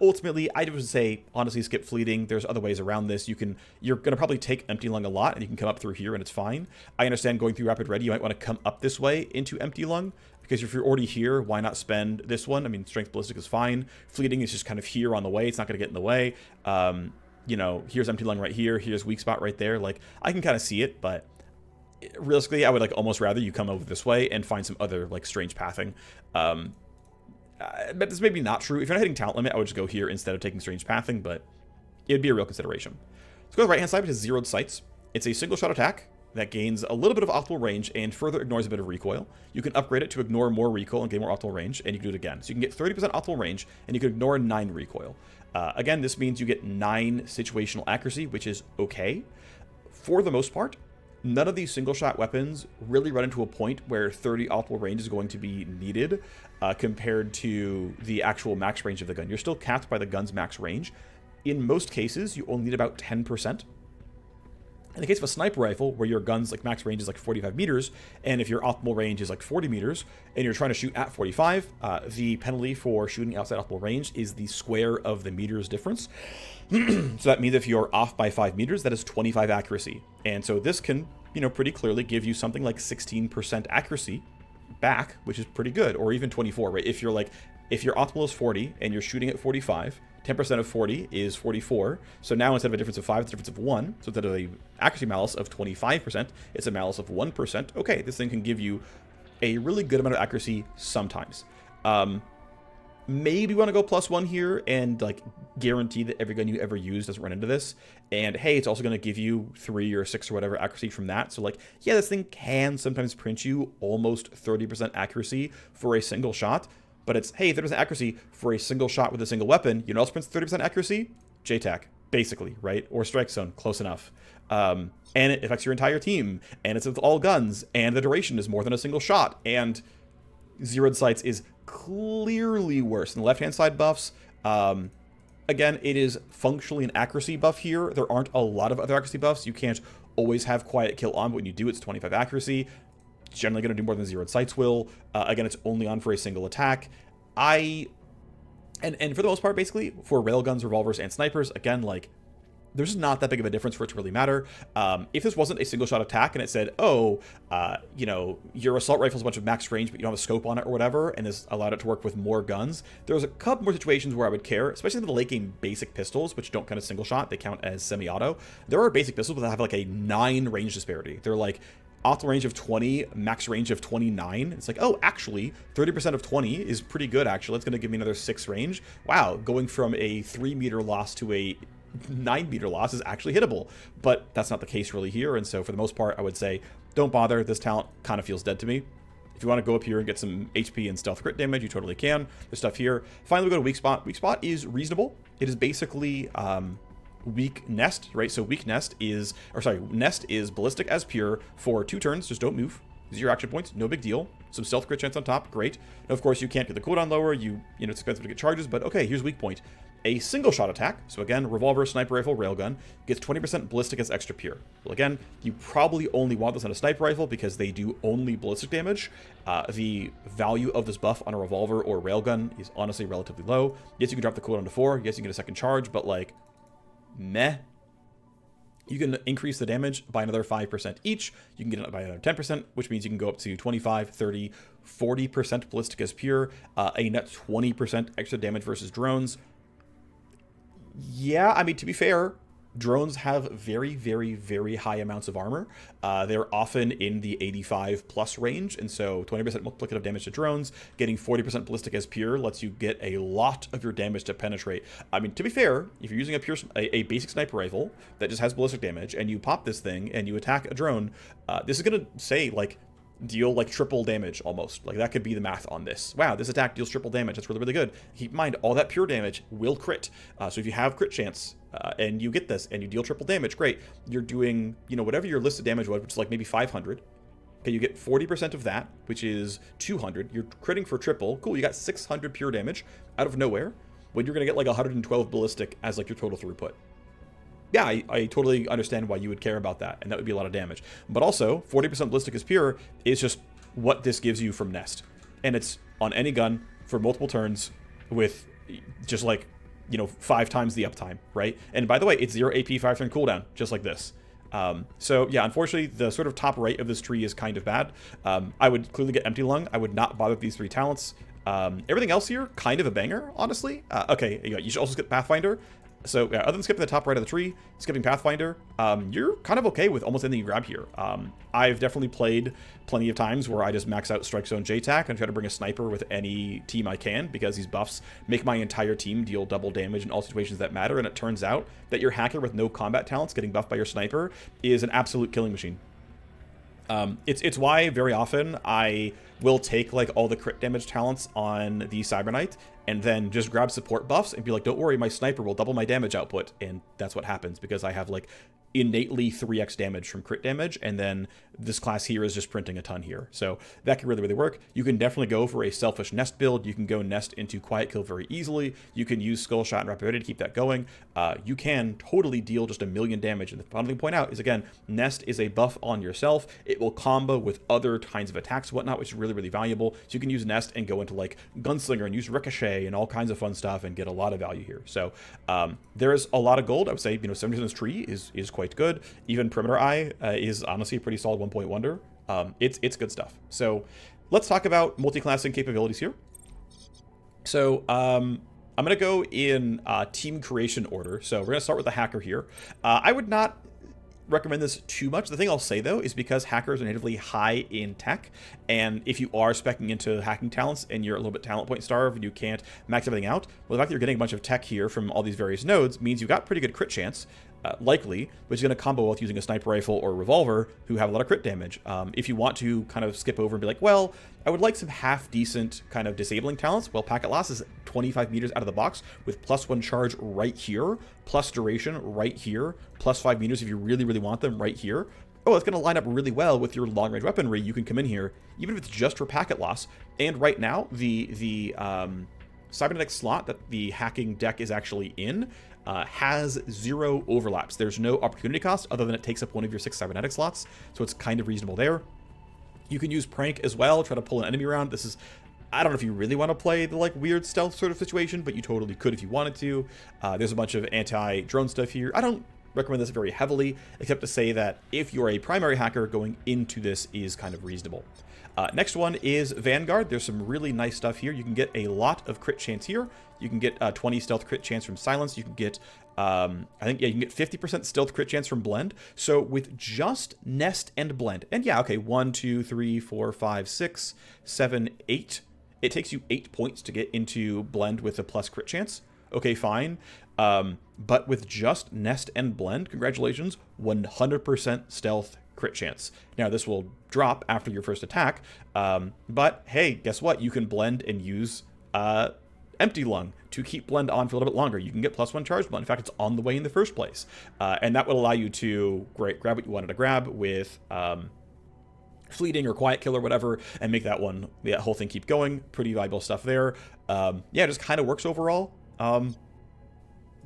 Ultimately, I would say, honestly, skip Fleeting. There's other ways around this. You're going to probably take Empty Lung a lot, and you can come up through here, and it's fine. I understand going through Rapid Ready, you might want to come up this way into Empty Lung, because if you're already here, why not spend this one? I mean, Strength Ballistic is fine. Fleeting is just kind of here on the way. It's not going to get in the way. Here's Empty Lung right here. Here's Weak Spot right there. Like, I can kind of see it, but realistically, I would like almost rather you come over this way and find some other like strange pathing. But this may be not true. If you're not hitting talent limit, I would just go here instead of taking strange pathing, but it would be a real consideration. Let's go to the right hand side, which is zeroed sights. It's a single shot attack that gains a little bit of optimal range and further ignores a bit of recoil. You can upgrade it to ignore more recoil and gain more optimal range, and you can do it again. So you can get 30% optimal range, and you can ignore 9 recoil. Again, this means you get 9 situational accuracy, which is okay. For the most part, none of these single shot weapons really run into a point where 30 optimal range is going to be needed compared to the actual max range of the gun. You're still capped by the gun's max range. In most cases, you only need about 10%. In the case of a sniper rifle, where your gun's like max range is like 45 meters, and if your optimal range is like 40 meters, and you're trying to shoot at 45, the penalty for shooting outside optimal range is the square of the meters difference. So that means if you're off by 5 meters, that is 25 accuracy. And so this can, pretty clearly give you something like 16% accuracy back, which is pretty good, or even 24, right? If your optimal is 40 and you're shooting at 45, 10% of 40 is 44. So now instead of a difference of 5, it's a difference of 1. So instead of a accuracy malus of 25%, it's a malus of 1%. Okay, this thing can give you a really good amount of accuracy sometimes. Maybe you want to go +1 here and like guarantee that every gun you ever use doesn't run into this. And hey, it's also going to give you 3 or 6 or whatever accuracy from that. So like, yeah, this thing can sometimes print you almost 30% accuracy for a single shot. But it's, hey, 30% accuracy for a single shot with a single weapon. You know what else prints 30% accuracy? JTAC, basically, right? Or Strike Zone, close enough. And it affects your entire team. And it's with all guns. And the duration is more than a single shot. And zeroed sights is clearly worse than the left-hand side buffs. Again, it is functionally an accuracy buff here. There aren't a lot of other accuracy buffs. You can't always have quiet kill on, but when you do, it's 25 accuracy. It's generally going to do more than zeroed sights will. Again, it's only on for a single attack. And for the most part, basically, for railguns, revolvers, and snipers, again, like, there's just not that big of a difference for it to really matter. If this wasn't a single shot attack and it said, your assault rifle's a bunch of max range, but you don't have a scope on it or whatever, and this allowed it to work with more guns, there's a couple more situations where I would care, especially the late game basic pistols, which don't count as single shot, they count as semi-auto. There are basic pistols that have like a 9 range disparity. They're like optimal range of 20, max range of 29. It's like, oh, actually, 30% of 20 is pretty good, actually. It's going to give me another 6 range. Wow, going from a 3 meter loss to a 9 meter loss is actually hittable. But that's not the case really here, and so for the most part, I would say, don't bother. This talent kind of feels dead to me. If you want to go up here and get some HP and stealth crit damage, you totally can. There's stuff here. Finally, we go to weak spot. Weak spot is reasonable. It is basically weak nest, right? So weak nest is, nest is ballistic as pure for 2 turns. Just don't move. 0 action points, no big deal. Some stealth crit chance on top, great. Now, of course, you can't get the cooldown lower. It's expensive to get charges, but okay, here's weak point. A single shot attack, so again, revolver, sniper rifle, railgun, gets 20% ballistic as extra pure. Well, again, you probably only want this on a sniper rifle because they do only ballistic damage. The value of this buff on a revolver or railgun is honestly relatively low. Yes, you can drop the cooldown to 4. Yes, you can get a second charge, but like, meh. You can increase the damage by another 5% each. You can get it by another 10%, which means you can go up to 25, 30, 40% ballistic as pure, a net 20% extra damage versus drones. Yeah, I mean, to be fair, drones have very, very, very high amounts of armor. They're often in the 85 plus range, and so 20% multiplicative damage to drones, getting 40% ballistic as pure lets you get a lot of your damage to penetrate. I mean, to be fair, if you're using a basic sniper rifle that just has ballistic damage, and you pop this thing and you attack a drone, this is going to say, like, deal like triple damage almost. Like, that could be the math on this. Wow, this attack deals triple damage. That's really, really good. Keep in mind, all that pure damage will crit. So if you have crit chance and you get this and you deal triple damage, great. You're doing, whatever your listed damage was, which is like maybe 500. Okay, you get 40% of that, which is 200. You're critting for triple. Cool, you got 600 pure damage out of nowhere when you're going to get like 112 ballistic as like your total throughput. Yeah, I totally understand why you would care about that, and that would be a lot of damage. But also, 40% ballistic as pure is just what this gives you from Nest. And it's on any gun for multiple turns with just like, 5 times the uptime, right? And by the way, it's 0 AP, 5 turn cooldown, just like this. So yeah, unfortunately, the sort of top right of this tree is kind of bad. I would clearly get Empty Lung. I would not bother with these 3 talents. Everything else here, kind of a banger, honestly. Okay, you should also get Pathfinder. So yeah, other than skipping the top right of the tree, skipping Pathfinder, you're kind of okay with almost anything you grab here. I've definitely played plenty of times where I just max out Strike Zone JTAC and try to bring a sniper with any team I can, because these buffs make my entire team deal double damage in all situations that matter, and it turns out that your hacker with no combat talents getting buffed by your sniper is an absolute killing machine. It's why very often I will take like all the crit damage talents on the Cyber Knight and then just grab support buffs and be like, don't worry, my sniper will double my damage output. And that's what happens, because I have like innately 3x damage from crit damage, and then this class here is just printing a ton here. So that can really, really work. You can definitely go for a selfish nest build. You can go nest into quiet kill very easily. You can use skull shot and rapidity to keep that going. You can totally deal just 1,000,000 damage. And the final thing to point out is, again, nest is a buff on yourself. It will combo with other kinds of attacks and whatnot, which is really, really valuable. So you can use nest and go into like gunslinger and use ricochet and all kinds of fun stuff and get a lot of value here. So there's a lot of gold. I would say, 70% of this tree is quite good. Even perimeter eye is honestly a pretty solid 1-point wonder. It's good stuff. So let's talk about multi-classing capabilities here. So I'm going to go in team creation order. So we're going to start with the hacker here. I would not recommend this too much. The thing I'll say though is, because hackers are natively high in tech, and if you are speccing into hacking talents and you're a little bit talent point starved and you can't max everything out, well, the fact that you're getting a bunch of tech here from all these various nodes means you've got pretty good crit chance, likely, which is going to combo with using a sniper rifle or revolver, who have a lot of crit damage. If you want to kind of skip over and be like, well, I would like some half decent kind of disabling talents, well, Packet Loss is 25 meters out of the box with +1 charge right here, plus duration right here, +5 meters if you really, really want them right here. Oh, it's going to line up really well with your long-range weaponry. You can come in here, even if it's just for packet loss. And right now, the cybernetic slot that the hacking deck is actually in has 0 overlaps. There's no opportunity cost other than it takes up one of your 6 cybernetic slots, so it's kind of reasonable there. You can use prank as well, try to pull an enemy around. This is, I don't know if you really want to play the like weird stealth sort of situation, but you totally could if you wanted to. There's a bunch of anti-drone stuff here. I don't recommend this very heavily, except to say that if you're a primary hacker, going into this is kind of reasonable. Next one is Vanguard. There's some really nice stuff here. You can get a lot of crit chance here. You can get 20 stealth crit chance from Silence. You can get, I think, yeah, you can get 50% stealth crit chance from Blend. So with just Nest and Blend, and yeah, okay, 1, 2, 3, 4, 5, 6, 7, 8. It takes you 8 points to get into Blend with a plus crit chance. Okay, fine. But with just Nest and Blend, congratulations, 100% stealth crit chance. Now, this will drop after your first attack, but hey, guess what? You can blend and use Empty Lung to keep Blend on for a little bit longer. You can get +1 charge Blend. In fact, it's on the way in the first place. And that would allow you to grab what you wanted to grab with Fleeting or Quiet Kill or whatever, and make that whole thing keep going. Pretty valuable stuff there. Yeah, it just kind of works overall.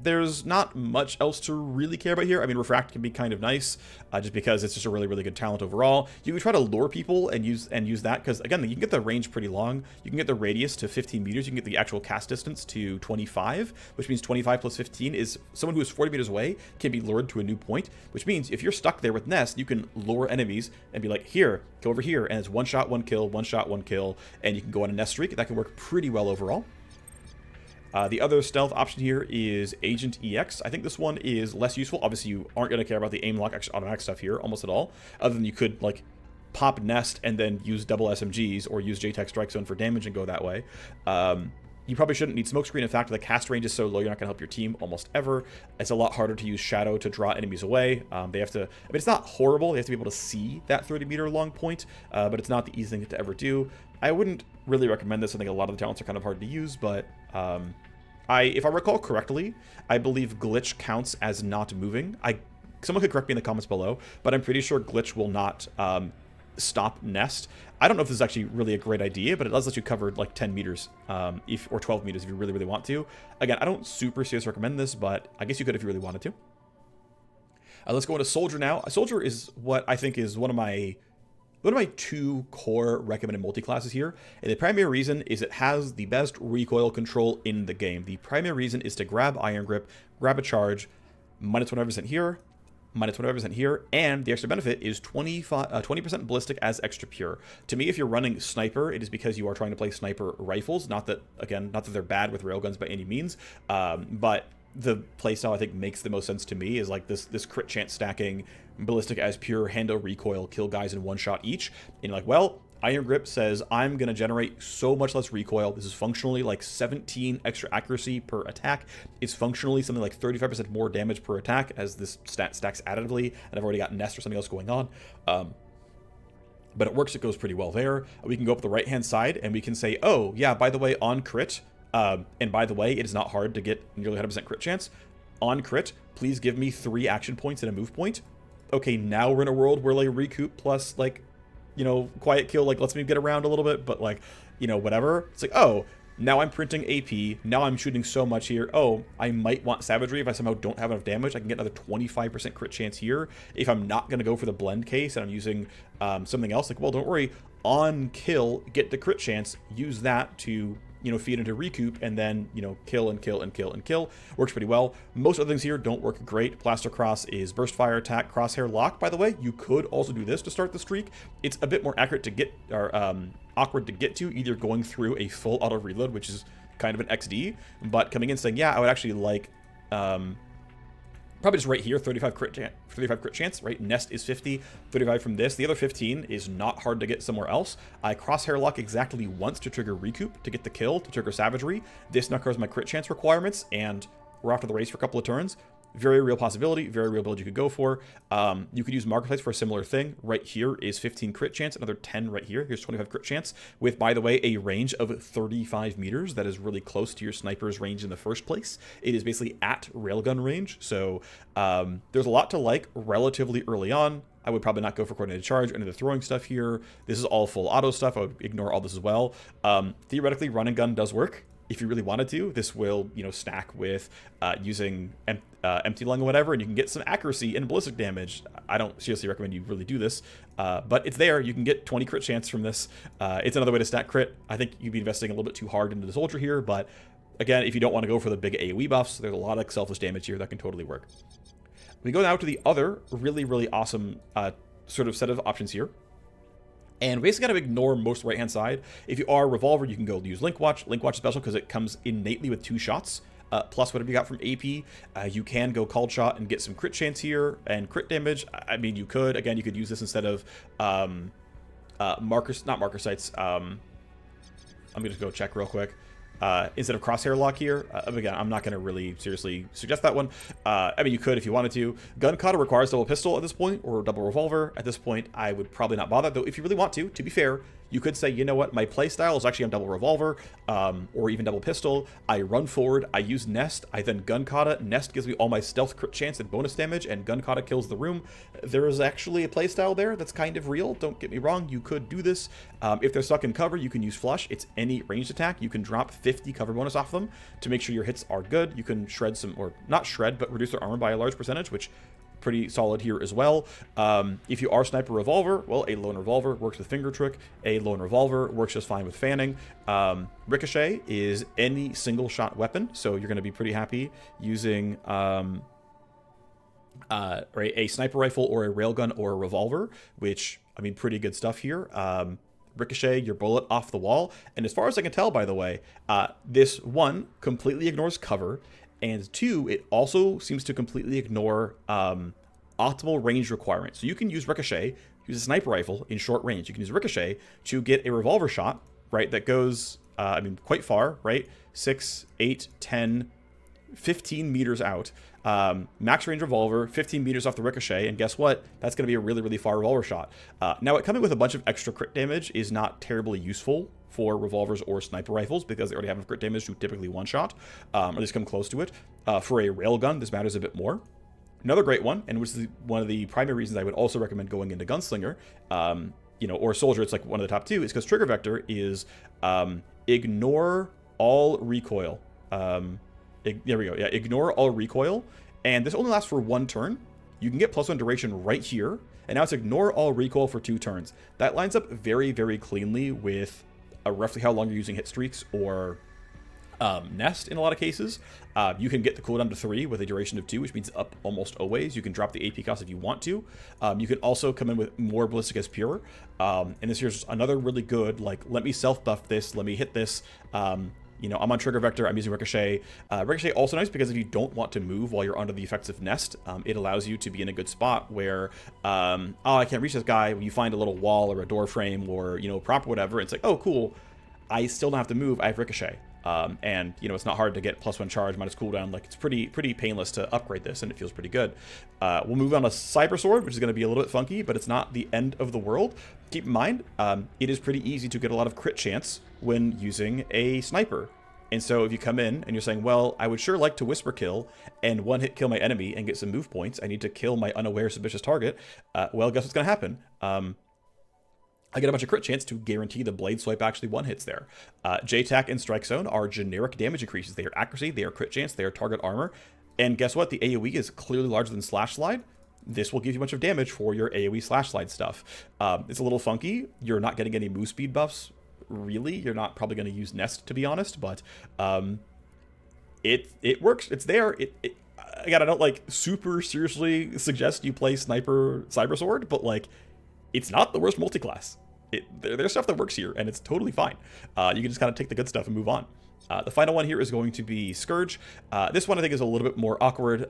There's not much else to really care about here. I mean, Refract can be kind of nice, just because it's just a really, really good talent overall. You can try to lure people and use that, because again, you can get the range pretty long. You can get the radius to 15 meters. You can get the actual cast distance to 25, which means 25 plus 15 is someone who is 40 meters away can be lured to a new point, which means if you're stuck there with Nest, you can lure enemies and be like, here, go over here, and it's 1 shot, 1 kill, 1 shot, 1 kill, and you can go on a Nest streak. That can work pretty well overall. The other stealth option here is Agent EX. I think this one is less useful. Obviously, you aren't going to care about the aim lock automatic stuff here almost at all, other than you could like pop Nest and then use double SMGs or use JTAC Strike Zone for damage and go that way. You probably shouldn't need Smokescreen. In fact, the cast range is so low, you're not going to help your team almost ever. It's a lot harder to use Shadow to draw enemies away. They have to, I mean, it's not horrible. They have to be able to see that 30-meter long point, but it's not the easiest thing to ever do. I wouldn't really recommend this. I think a lot of the talents are kind of hard to use, but if I recall correctly, I believe Glitch counts as not moving. Someone could correct me in the comments below, but I'm pretty sure Glitch will not stop Nest. I don't know if this is actually really a great idea, but it does let you cover like 10 meters or 12 meters if you really, really want to. Again, I don't super seriously recommend this, but I guess you could if you really wanted to. Let's go into Soldier now. A Soldier is what I think is one of my 2 core recommended multi-classes here, and the primary reason is it has the best recoil control in the game. The primary reason is to grab Iron Grip, grab a charge, -25% here, -25% here, and the extra benefit is 20% ballistic as extra pure. To me, if you're running sniper, it is because you are trying to play sniper rifles. Not that they're bad with railguns by any means, but the playstyle I think makes the most sense to me is like this crit chance stacking, ballistic as pure, handle recoil, kill guys in one shot each. And you're like, well, Iron Grip says I'm going to generate so much less recoil. This is functionally like 17 extra accuracy per attack. It's functionally something like 35% more damage per attack as this stat stacks additively, and I've already got Nest or something else going on. But it works, it goes pretty well there. We can go up the right-hand side, and we can say, oh, yeah, by the way, on crit, and by the way, it is not hard to get nearly 100% crit chance. On crit, please give me 3 action points and a move point. Okay, now we're in a world where, like, recoup plus, like, you know, quiet kill, like, lets me get around a little bit, but, like, you know, whatever. It's like, oh, now I'm printing AP, now I'm shooting so much here. Oh, I might want Savagery if I somehow don't have enough damage. I can get another 25% crit chance here. If I'm not going to go for the blend case and I'm using something else, like, well, don't worry, on kill, get the crit chance, use that to, you know, feed into recoup, and then, you know, kill and kill and kill and kill. Works pretty well. Most other things here don't work great. Plaster Cross is burst fire attack, crosshair lock. By the way, you could also do this to start the streak. It's a bit more accurate to get, or awkward to get to, either going through a full auto reload, which is kind of an XD, but coming in saying, yeah, I would actually like, probably just right here, 35 crit chance, right? Nest is 50, 35 from this. The other 15 is not hard to get somewhere else. I crosshair lock exactly once to trigger recoup, to get the kill, to trigger savagery. This now covers my crit chance requirements, and we're off to the race for a couple of turns. Very real possibility, very real build you could go for. You could use marker sites for a similar thing. Right here is 15 crit chance, another 10 right here. Here's 25 crit chance with, by the way, a range of 35 meters. That is really close to your sniper's range in the first place. It is basically at railgun range, so there's a lot to like relatively early on. I would probably not go for coordinated charge or any of the throwing stuff here. This is all full auto stuff. I would ignore all this as well. Theoretically, run and gun does work. If you really wanted to, this will, you know, stack with using empty lung or whatever, and you can get some accuracy and ballistic damage. I don't seriously recommend you really do this, but it's there. You can get 20 crit chance from this. It's another way to stack crit. I think you'd be investing a little bit too hard into the soldier here, but again, if you don't want to go for the big AoE buffs, there's a lot of selfless damage here that can totally work. We go now to the other really, really awesome sort of set of options here. And basically got to ignore most right-hand side. If you are Revolver, you can go use Link Watch. Link Watch is special because it comes innately with 2 shots, plus whatever you got from AP. You can go Called Shot and get some crit chance here and crit damage. I mean, you could. Again, you could use this instead of not marker sites. I'm going to just go check real quick. Instead of crosshair lock here. Again, I'm not going to really seriously suggest that one. I mean, you could if you wanted to. Gun Kata requires double pistol at this point, or double revolver. At this point, I would probably not bother, though if you really want to be fair, you could say, you know what, my playstyle is actually on double revolver, or even double pistol. I run forward, I use Nest, I then Gun Kata. Nest gives me all my stealth crit chance and bonus damage, and Gun Kata kills the room. There is actually a playstyle there that's kind of real, don't get me wrong, you could do this. If they're stuck in cover, you can use Flush. It's any ranged attack. You can drop 50 cover bonus off them to make sure your hits are good. You can shred some, or not shred, but reduce their armor by a large percentage, which pretty solid here as well. If you are Sniper Revolver, well, a lone revolver works with Finger Trick. A lone revolver works just fine with fanning. Ricochet is any single shot weapon, so you're going to be pretty happy using a sniper rifle or a railgun or a revolver, which, I mean, pretty good stuff here. Ricochet your bullet off the wall, and as far as I can tell, by the way, this one completely ignores cover, and 2, it also seems to completely ignore optimal range requirements. So you can use Ricochet, use a sniper rifle in short range. You can use Ricochet to get a revolver shot, right, that goes, I mean, quite far, right? 6, 8, 10, 15 meters out. Max range revolver, 15 meters off the Ricochet, and guess what? That's going to be a really, really far revolver shot. Now, it coming with a bunch of extra crit damage is not terribly useful for revolvers or sniper rifles because they already have enough crit damage to typically one-shot, or at least come close to it. For a railgun, this matters a bit more. Another great one, and which is one of the primary reasons I would also recommend going into Gunslinger, you know, or Soldier, it's like one of the top 2, is because Trigger Vector is ignore all recoil. There we go. Yeah, ignore all recoil. And this only lasts for 1 turn. You can get +1 duration right here. And now it's ignore all recoil for 2 turns. That lines up very, very cleanly with roughly how long you're using hit streaks or Nest in a lot of cases. You can get the cooldown to 3 with a duration of 2, which means up almost always. You can drop the AP cost if you want to. You can also come in with more ballistic as pure. And this here's another really good, like, let me self-buff this, let me hit this, You know, I'm on trigger vector, I'm using ricochet. Ricochet also nice because if you don't want to move while you're under the effects of nest, it allows you to be in a good spot where, oh, I can't reach this guy. When you find a little wall or a door frame or, you know, prop or whatever, it's like, oh, cool. I still don't have to move. I have ricochet. And, you know, it's not hard to get +1 charge minus cooldown. Like, it's pretty painless to upgrade this, and it feels pretty good. We'll move on to Cyber Sword, which is going to be a little bit funky, but it's not the end of the world. Keep in mind, it is pretty easy to get a lot of crit chance when using a sniper. And so if you come in and you're saying, well, I would sure like to whisper kill and one-hit kill my enemy and get some move points. I need to kill my unaware suspicious target. Well, guess what's going to happen? I get a bunch of crit chance to guarantee the blade swipe actually one hits there. JTAC and Strike Zone are generic damage increases. They are accuracy, they are crit chance, they are target armor. And guess what? The AoE is clearly larger than Slash Slide. This will give you a bunch of damage for your AoE Slash Slide stuff. It's a little funky. You're not getting any move speed buffs, really. You're not probably going to use Nest, to be honest, but it works. It's there. Again, I don't like super seriously suggest you play Sniper Cyber Sword, but like, it's not the worst multi-class. There's stuff that works here, and it's totally fine. You can just kind of take the good stuff and move on. The final one here is going to be Scourge. This one I think is a little bit more awkward.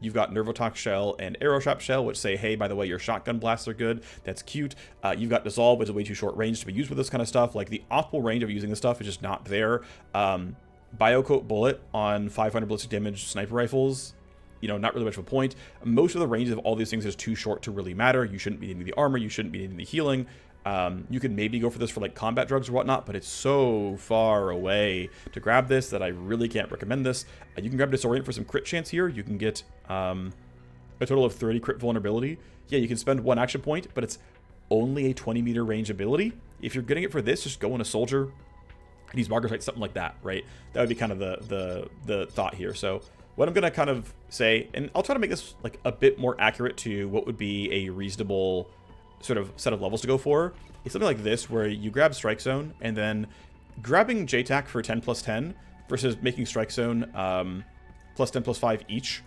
You've got Nervotox Shell and Arrow Trap Shell, which say, hey, by the way, your shotgun blasts are good. That's cute. You've got Dissolve, which is way too short range to be used with this kind of stuff. Like, the optimal range of using this stuff is just not there. Biocoat Bullet on 500 ballistic damage sniper rifles, you know, not really much of a point. Most of the ranges of all these things is too short to really matter. You shouldn't be needing the armor. You shouldn't be needing the healing. You could maybe go for this for like combat drugs or whatnot, but it's so far away to grab this that I really can't recommend this. You can grab Disorient for some crit chance here. You can get a total of 30 crit vulnerability. Yeah, you can spend 1 action point, but it's only a 20-meter range ability. If you're getting it for this, just go in a soldier and use Marker Sight, something like that, right? That would be kind of the thought here. So what I'm going to kind of say, and I'll try to make this like a bit more accurate to what would be a reasonable sort of set of levels to go for, is something like this, where you grab Strike Zone and then grabbing JTAC for 10+10 versus making Strike Zone +10+5 each.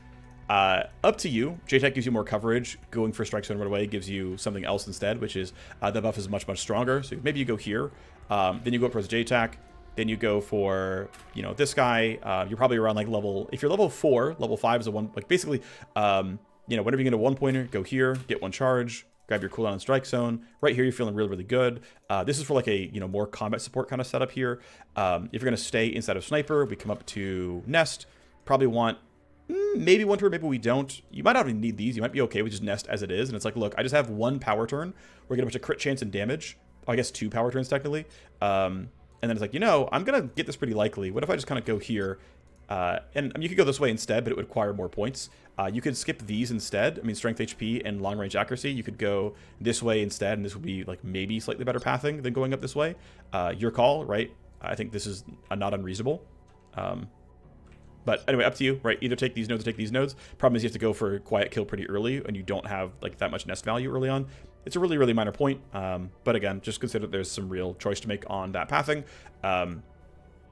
Up to you. JTAC gives you more coverage. Going for Strike Zone right away gives you something else instead, which is the buff is much, much stronger. So maybe you go here, then you go up towards JTAC, then you go for, you know, this guy. You're probably around like level, if you're level 4, level 5 is a one, like basically, you know, whenever you get a 1-pointer, go here, get 1 charge, grab your cooldown and Strike Zone. Right here, you're feeling really, really good. This is for like a, you know, more combat support kind of setup here. If you're going to stay inside of Sniper, we come up to Nest. Probably want maybe 1 turn, maybe we don't. You might not even need these. You might be okay with just Nest as it is. And it's like, look, I just have 1 power turn. We're getting a bunch of crit chance and damage. Oh, I guess 2 power turns technically. And then it's like, you know, I'm going to get this pretty likely. What if I just kind of go here? And I mean, you could go this way instead, but it would require more points. You could skip these instead. I mean, strength HP and long range accuracy. You could go this way instead, and this would be like maybe slightly better pathing than going up this way. Your call, right? I think this is not unreasonable. But anyway, up to you, right? Either take these nodes or take these nodes. Problem is you have to go for quiet kill pretty early, and you don't have like that much nest value early on. It's a really, really minor point. But again, just consider there's some real choice to make on that pathing.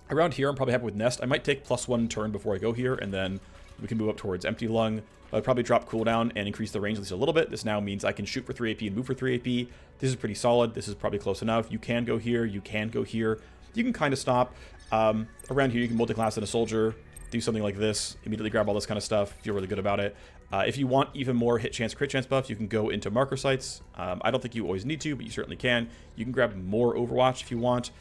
Around here, I'm probably happy with Nest. I might take +1 turn before I go here, and then we can move up towards Empty Lung. I'd probably drop cooldown and increase the range at least a little bit. This now means I can shoot for 3 AP and move for 3 AP. This is pretty solid. This is probably close enough. You can go here. You can go here. You can kind of stop. Around here, you can multi-class in a soldier, do something like this, immediately grab all this kind of stuff, feel really good about it. If you want even more hit chance, crit chance buffs, you can go into marker sights. I don't think you always need to, but you certainly can. You can grab more Overwatch if you want.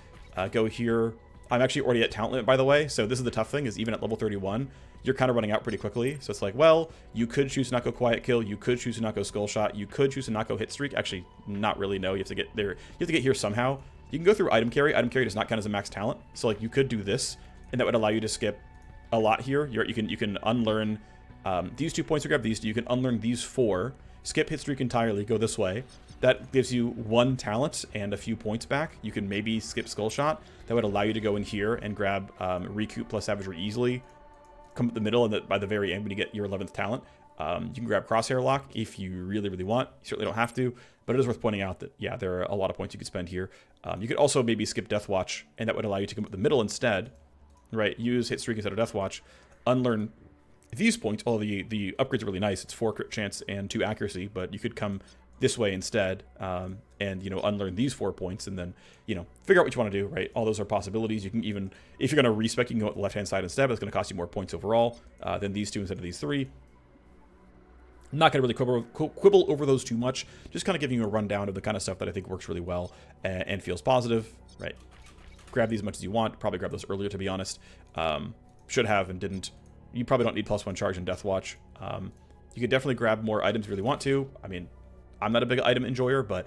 Go here. I'm actually already at talent limit, by the way, so this is the tough thing, is even at level 31, you're kind of running out pretty quickly. So it's like, well, you could choose to not go quiet kill, you could choose to not go skull shot, you could choose to not go hit streak. Actually, not really, no, you have to get there. You have to get here somehow. You can go through item carry. Item carry does not count as a max talent, so like you could do this, and that would allow you to skip a lot here. You can unlearn these 2 points to grab these 2. You can unlearn these 4, skip hit streak entirely, go this way. That gives you 1 talent and a few points back. You can maybe skip skull shot. That would allow you to go in here and grab recoup plus savagery easily. Come up the middle, and by the very end when you get your 11th talent, you can grab crosshair lock if you really, really want. You certainly don't have to, but it is worth pointing out that, yeah, there are a lot of points you could spend here. You could also maybe skip Death Watch, and that would allow you to come up the middle instead, right? Use hit streak instead of Death Watch. Unlearn these points. All the upgrades are really nice. It's 4 crit chance and 2 accuracy, but you could come this way instead, and, you know, unlearn these 4 points, and then, you know, figure out what you want to do, right? All those are possibilities. You can even, if you're going to respec, you can go with the left-hand side instead, but it's going to cost you more points overall than these two instead of these three. I'm not going to really quibble over those too much, just kind of giving you a rundown of the kind of stuff that I think works really well and feels positive, right? Grab these as much as you want. Probably grab those earlier, to be honest. Should have and didn't. You probably don't need +1 charge in Death Watch. You could definitely grab more items if you really want to. I mean, I'm not a big item enjoyer, but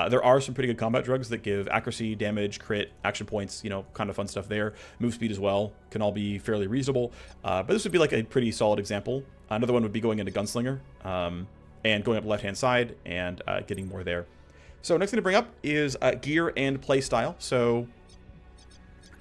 there are some pretty good combat drugs that give accuracy, damage, crit, action points, you know, kind of fun stuff there. Move speed as well can all be fairly reasonable. But this would be like a pretty solid example. Another one would be going into Gunslinger and going up left-hand side and getting more there. So next thing to bring up is gear and playstyle. So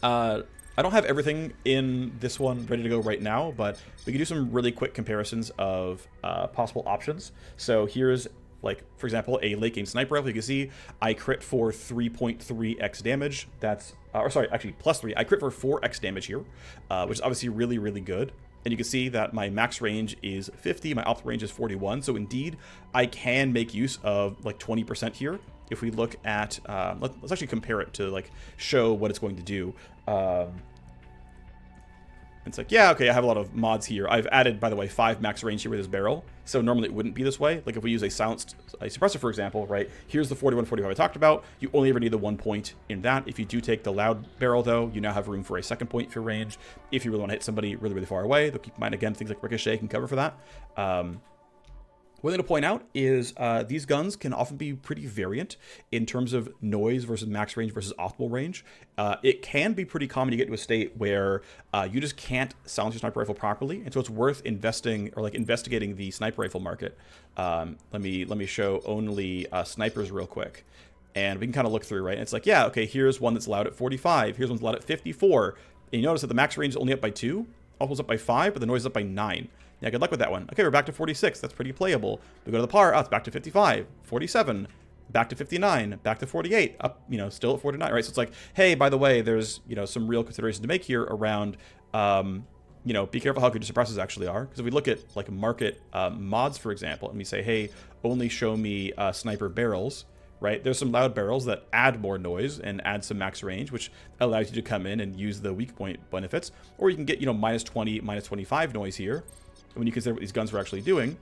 I don't have everything in this one ready to go right now, but we can do some really quick comparisons of possible options. So here's, like, for example, a late game sniper rifle. You can see I crit for 3.3x damage. That's, or sorry, actually +3. I crit for 4x damage here, which is obviously really, really good. And you can see that my max range is 50, my optimal range is 41. So indeed, I can make use of like 20% here. If we look at, let's actually compare it to like show what it's going to do. It's like, yeah, okay, I have a lot of mods here. I've added, by the way, 5 max range here with this barrel. So normally it wouldn't be this way. Like if we use a silenced suppressor, for example, right? Here's the 41-45 I talked about. You only ever need the 1 point in that. If you do take the loud barrel, though, you now have room for a 2nd point for range. If you really want to hit somebody really, really far away, though keep in mind, again, things like ricochet can cover for that. One thing to point out is these guns can often be pretty variant in terms of noise versus max range versus optimal range. It can be pretty common to get to a state where you just can't silence your sniper rifle properly, and so it's worth investing or like investigating the sniper rifle market. Let me show only snipers real quick, and we can kind of look through, right? And it's like, yeah, okay, here's one that's loud at 45, here's one's loud at 54, and you notice that the max range is only up by 2, optimal's up by 5, but the noise is up by 9. Yeah, good luck with that one. Okay, we're back to 46. That's pretty playable. We go to the par. Oh, it's back to 55, 47, back to 59, back to 48, up, you know, still at 49, right? So it's like, hey, by the way, there's, you know, some real consideration to make here around, you know, be careful how good your suppressors actually are. Because if we look at like market mods, for example, and we say, hey, only show me sniper barrels, right? There's some loud barrels that add more noise and add some max range, which allows you to come in and use the weak point benefits. Or you can get, you know, -20, -25 noise here. When you consider what these guns were actually doing,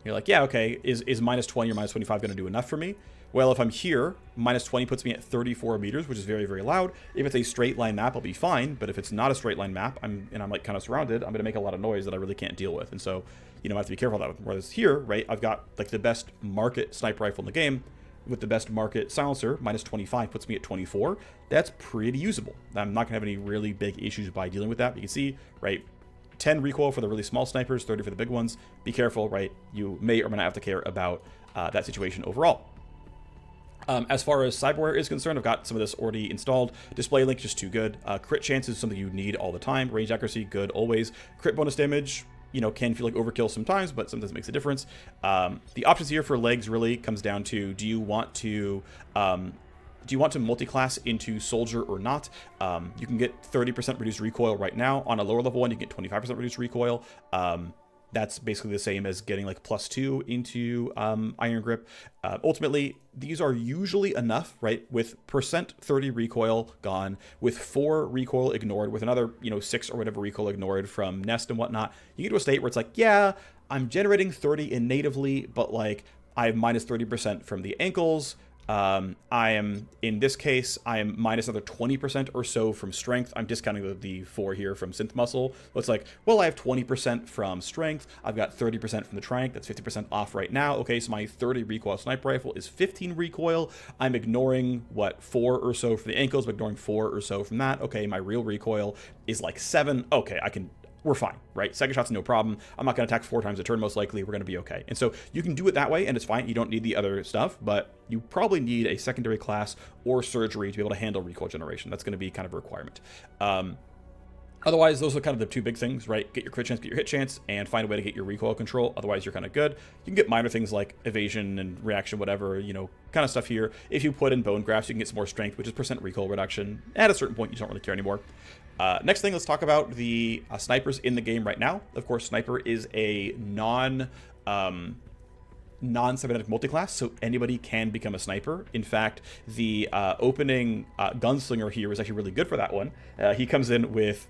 you're like, yeah, okay, is -20 or -25 going to do enough for me? Well, if I'm here, -20 puts me at 34 meters, which is very, very loud. If it's a straight line map, I'll be fine. But if it's not a straight line map, I'm like kind of surrounded, I'm going to make a lot of noise that I really can't deal with. And so, you know, I have to be careful of that. Whereas here, right, I've got like the best market sniper rifle in the game with the best market silencer. -25 puts me at 24. That's pretty usable. I'm not going to have any really big issues by dealing with that. You can see, right, 10 recoil for the really small snipers, 30 for the big ones. Be careful, right? You may or may not have to care about that situation overall. As far as cyberware is concerned, I've got some of this already installed. Display link, just too good. Crit chance is something you need all the time. Range accuracy, good always. Crit bonus damage, you know, can feel like overkill sometimes, but sometimes it makes a difference. The options here for legs really comes down to, do you want to multi-class into soldier or not? You can get 30% reduced recoil right now. On a lower level one, you can get 25% reduced recoil. That's basically the same as getting like +2 into Iron Grip. Ultimately, these are usually enough, right? With %30 recoil gone, with 4 recoil ignored, with another, you know, 6 or whatever recoil ignored from Nest and whatnot, you get to a state where it's like, yeah, I'm generating 30 natively, but like I have -30% from the ankles. I am, in this case, I am minus another 20% or so from strength. I'm discounting the 4 here from synth muscle. So it's like, well, I have 20% from strength. I've got 30% from the trank. That's 50% off right now. Okay, so my 30 recoil sniper rifle is 15 recoil. I'm ignoring, what, 4 or so from the ankles, but ignoring 4 or so from that. Okay, my real recoil is like 7. Okay, we're fine, right? Second shot's no problem. I'm not going to attack 4 times a turn, most likely. We're going to be okay. And so you can do it that way, and it's fine. You don't need the other stuff, but you probably need a secondary class or surgery to be able to handle recoil generation. That's going to be kind of a requirement. Otherwise, those are kind of the 2 big things, right? Get your crit chance, get your hit chance, and find a way to get your recoil control. Otherwise, you're kind of good. You can get minor things like evasion and reaction, whatever, you know, kind of stuff here. If you put in bone grafts, you can get some more strength, which is % recoil reduction. At a certain point, you don't really care anymore. Next thing, let's talk about the snipers in the game right now. Of course, sniper is a non-cybernetic multiclass, so anybody can become a sniper. In fact, the opening gunslinger here is actually really good for that one. He comes in with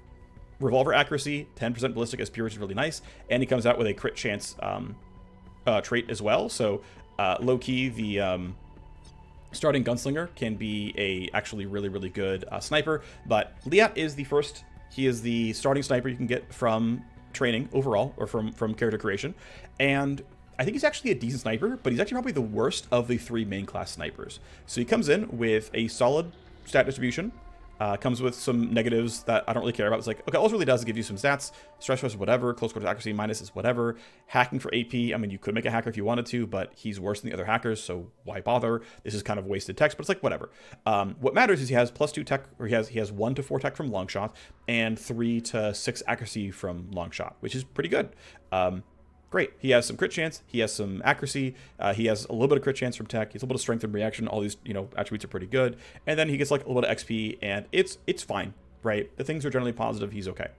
revolver accuracy, 10% ballistic as pure, which is really nice, and he comes out with a crit chance trait as well. So low-key, the starting gunslinger can be a actually really good sniper. But Liat is the first. He is the starting sniper you can get from training overall, or from character creation, and I think he's actually a decent sniper, but he's actually probably the worst of the 3 main class snipers. So he comes in with a solid stat distribution, comes with some negatives that I don't really care about. It's like, okay, all it really does is give you some stats, stress is whatever, close quarters accuracy minus is whatever, hacking for AP, I mean, you could make a hacker if you wanted to, but he's worse than the other hackers, so why bother? This is kind of wasted text, but it's like, whatever. What matters is he has +2 tech, or he has 1 to 4 tech from long shot, and 3 to 6 accuracy from long shot, which is pretty good. Great. He has some crit chance. He has some accuracy. He has a little bit of crit chance from tech. He has a little bit of strength and reaction. All these, attributes are pretty good. And then he gets like a little bit of XP, and it's fine, right? The things are generally positive. He's okay.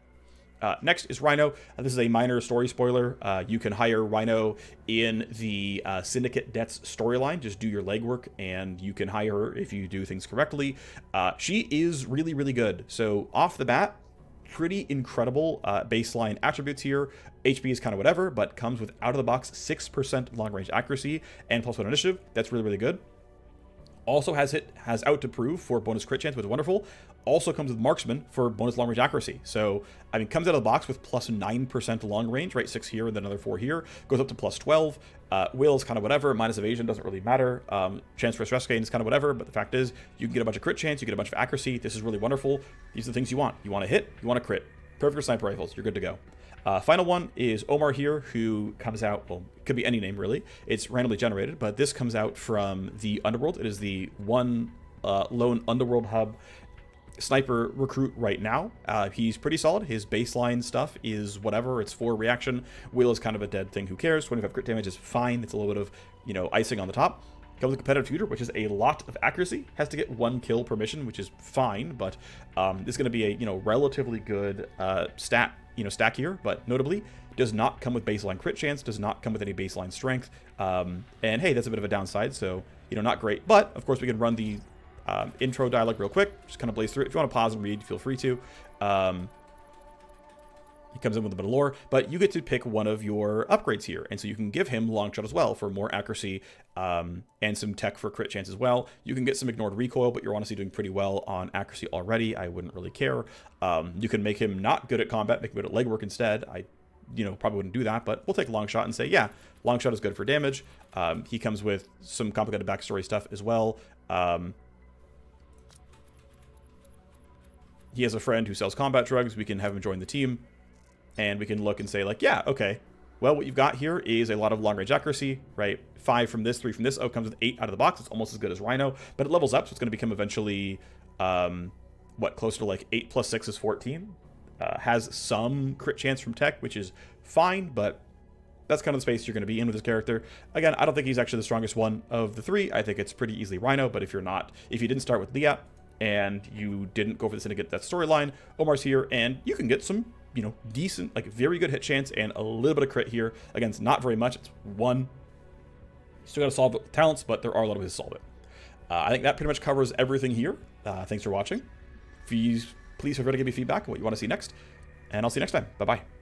Next is Rhino. This is a minor story spoiler. You can hire Rhino in the Syndicate Debts storyline. Just do your legwork, and you can hire her if you do things correctly. She is really good. So off the bat, pretty incredible baseline attributes here. HP is kind of whatever, but comes with out of the box 6% long range accuracy and +1 initiative. That's really good. Also has out to prove for bonus crit chance, which is wonderful. Also comes with marksman for bonus long range accuracy. So, I mean, comes out of the box with +9% long range, right? 6 here and then another 4 here. Goes up to +12. Will is kind of whatever. Minus evasion doesn't really matter. Chance for stress gain is kind of whatever. But the fact is, you can get a bunch of crit chance. You get a bunch of accuracy. This is really wonderful. These are the things you want. You want to hit. You want to crit. Perfect for sniper rifles. You're good to go. Final one is Omar here, who comes out, well, it could be any name really. It's randomly generated, but this comes out from the Underworld. It is the one lone Underworld hub sniper recruit right now. He's pretty solid. His baseline stuff is whatever. It's 4 reaction. Will is kind of a dead thing. Who cares? 25 crit damage is fine. It's a little bit of, icing on the top. Comes with competitive tutor, which is a lot of accuracy. Has to get 1 kill per mission, which is fine, but this is going to be a relatively good stack here. But notably, does not come with baseline crit chance. Does not come with any baseline strength. And hey, that's a bit of a downside. So not great. But of course, we can run the intro dialogue real quick. Just kind of blaze through it. If you want to pause and read, feel free to. He comes in with a bit of lore, but you get to pick one of your upgrades here. And so you can give him long shot as well for more accuracy and some tech for crit chance as well. You can get some ignored recoil, but you're honestly doing pretty well on accuracy already. I wouldn't really care. You can make him not good at combat, make him good at legwork instead. I probably wouldn't do that, but we'll take long shot and say, yeah, long shot is good for damage. He comes with some complicated backstory stuff as well. He has a friend who sells combat drugs. We can have him join the team. And we can look and say, like, yeah, okay. Well, what you've got here is a lot of long-range accuracy, right? 5 from this, 3 from this. Oh, it comes with 8 out of the box. It's almost as good as Rhino. But it levels up, so it's going to become eventually, closer to, like, 8 plus 6 is 14. Has some crit chance from tech, which is fine, but that's kind of the space you're going to be in with this character. Again, I don't think he's actually the strongest one of the 3. I think it's pretty easily Rhino, but if you didn't start with Liat and you didn't go for the Syndicate, that storyline, Omar's here, and you can get some decent, like very good hit chance and a little bit of crit here. Again, it's not very much. It's 1. You still got to solve it with talents, but there are a lot of ways to solve it. I think that pretty much covers everything here. Thanks for watching. Please feel free to give me feedback on what you want to see next, and I'll see you next time. Bye-bye.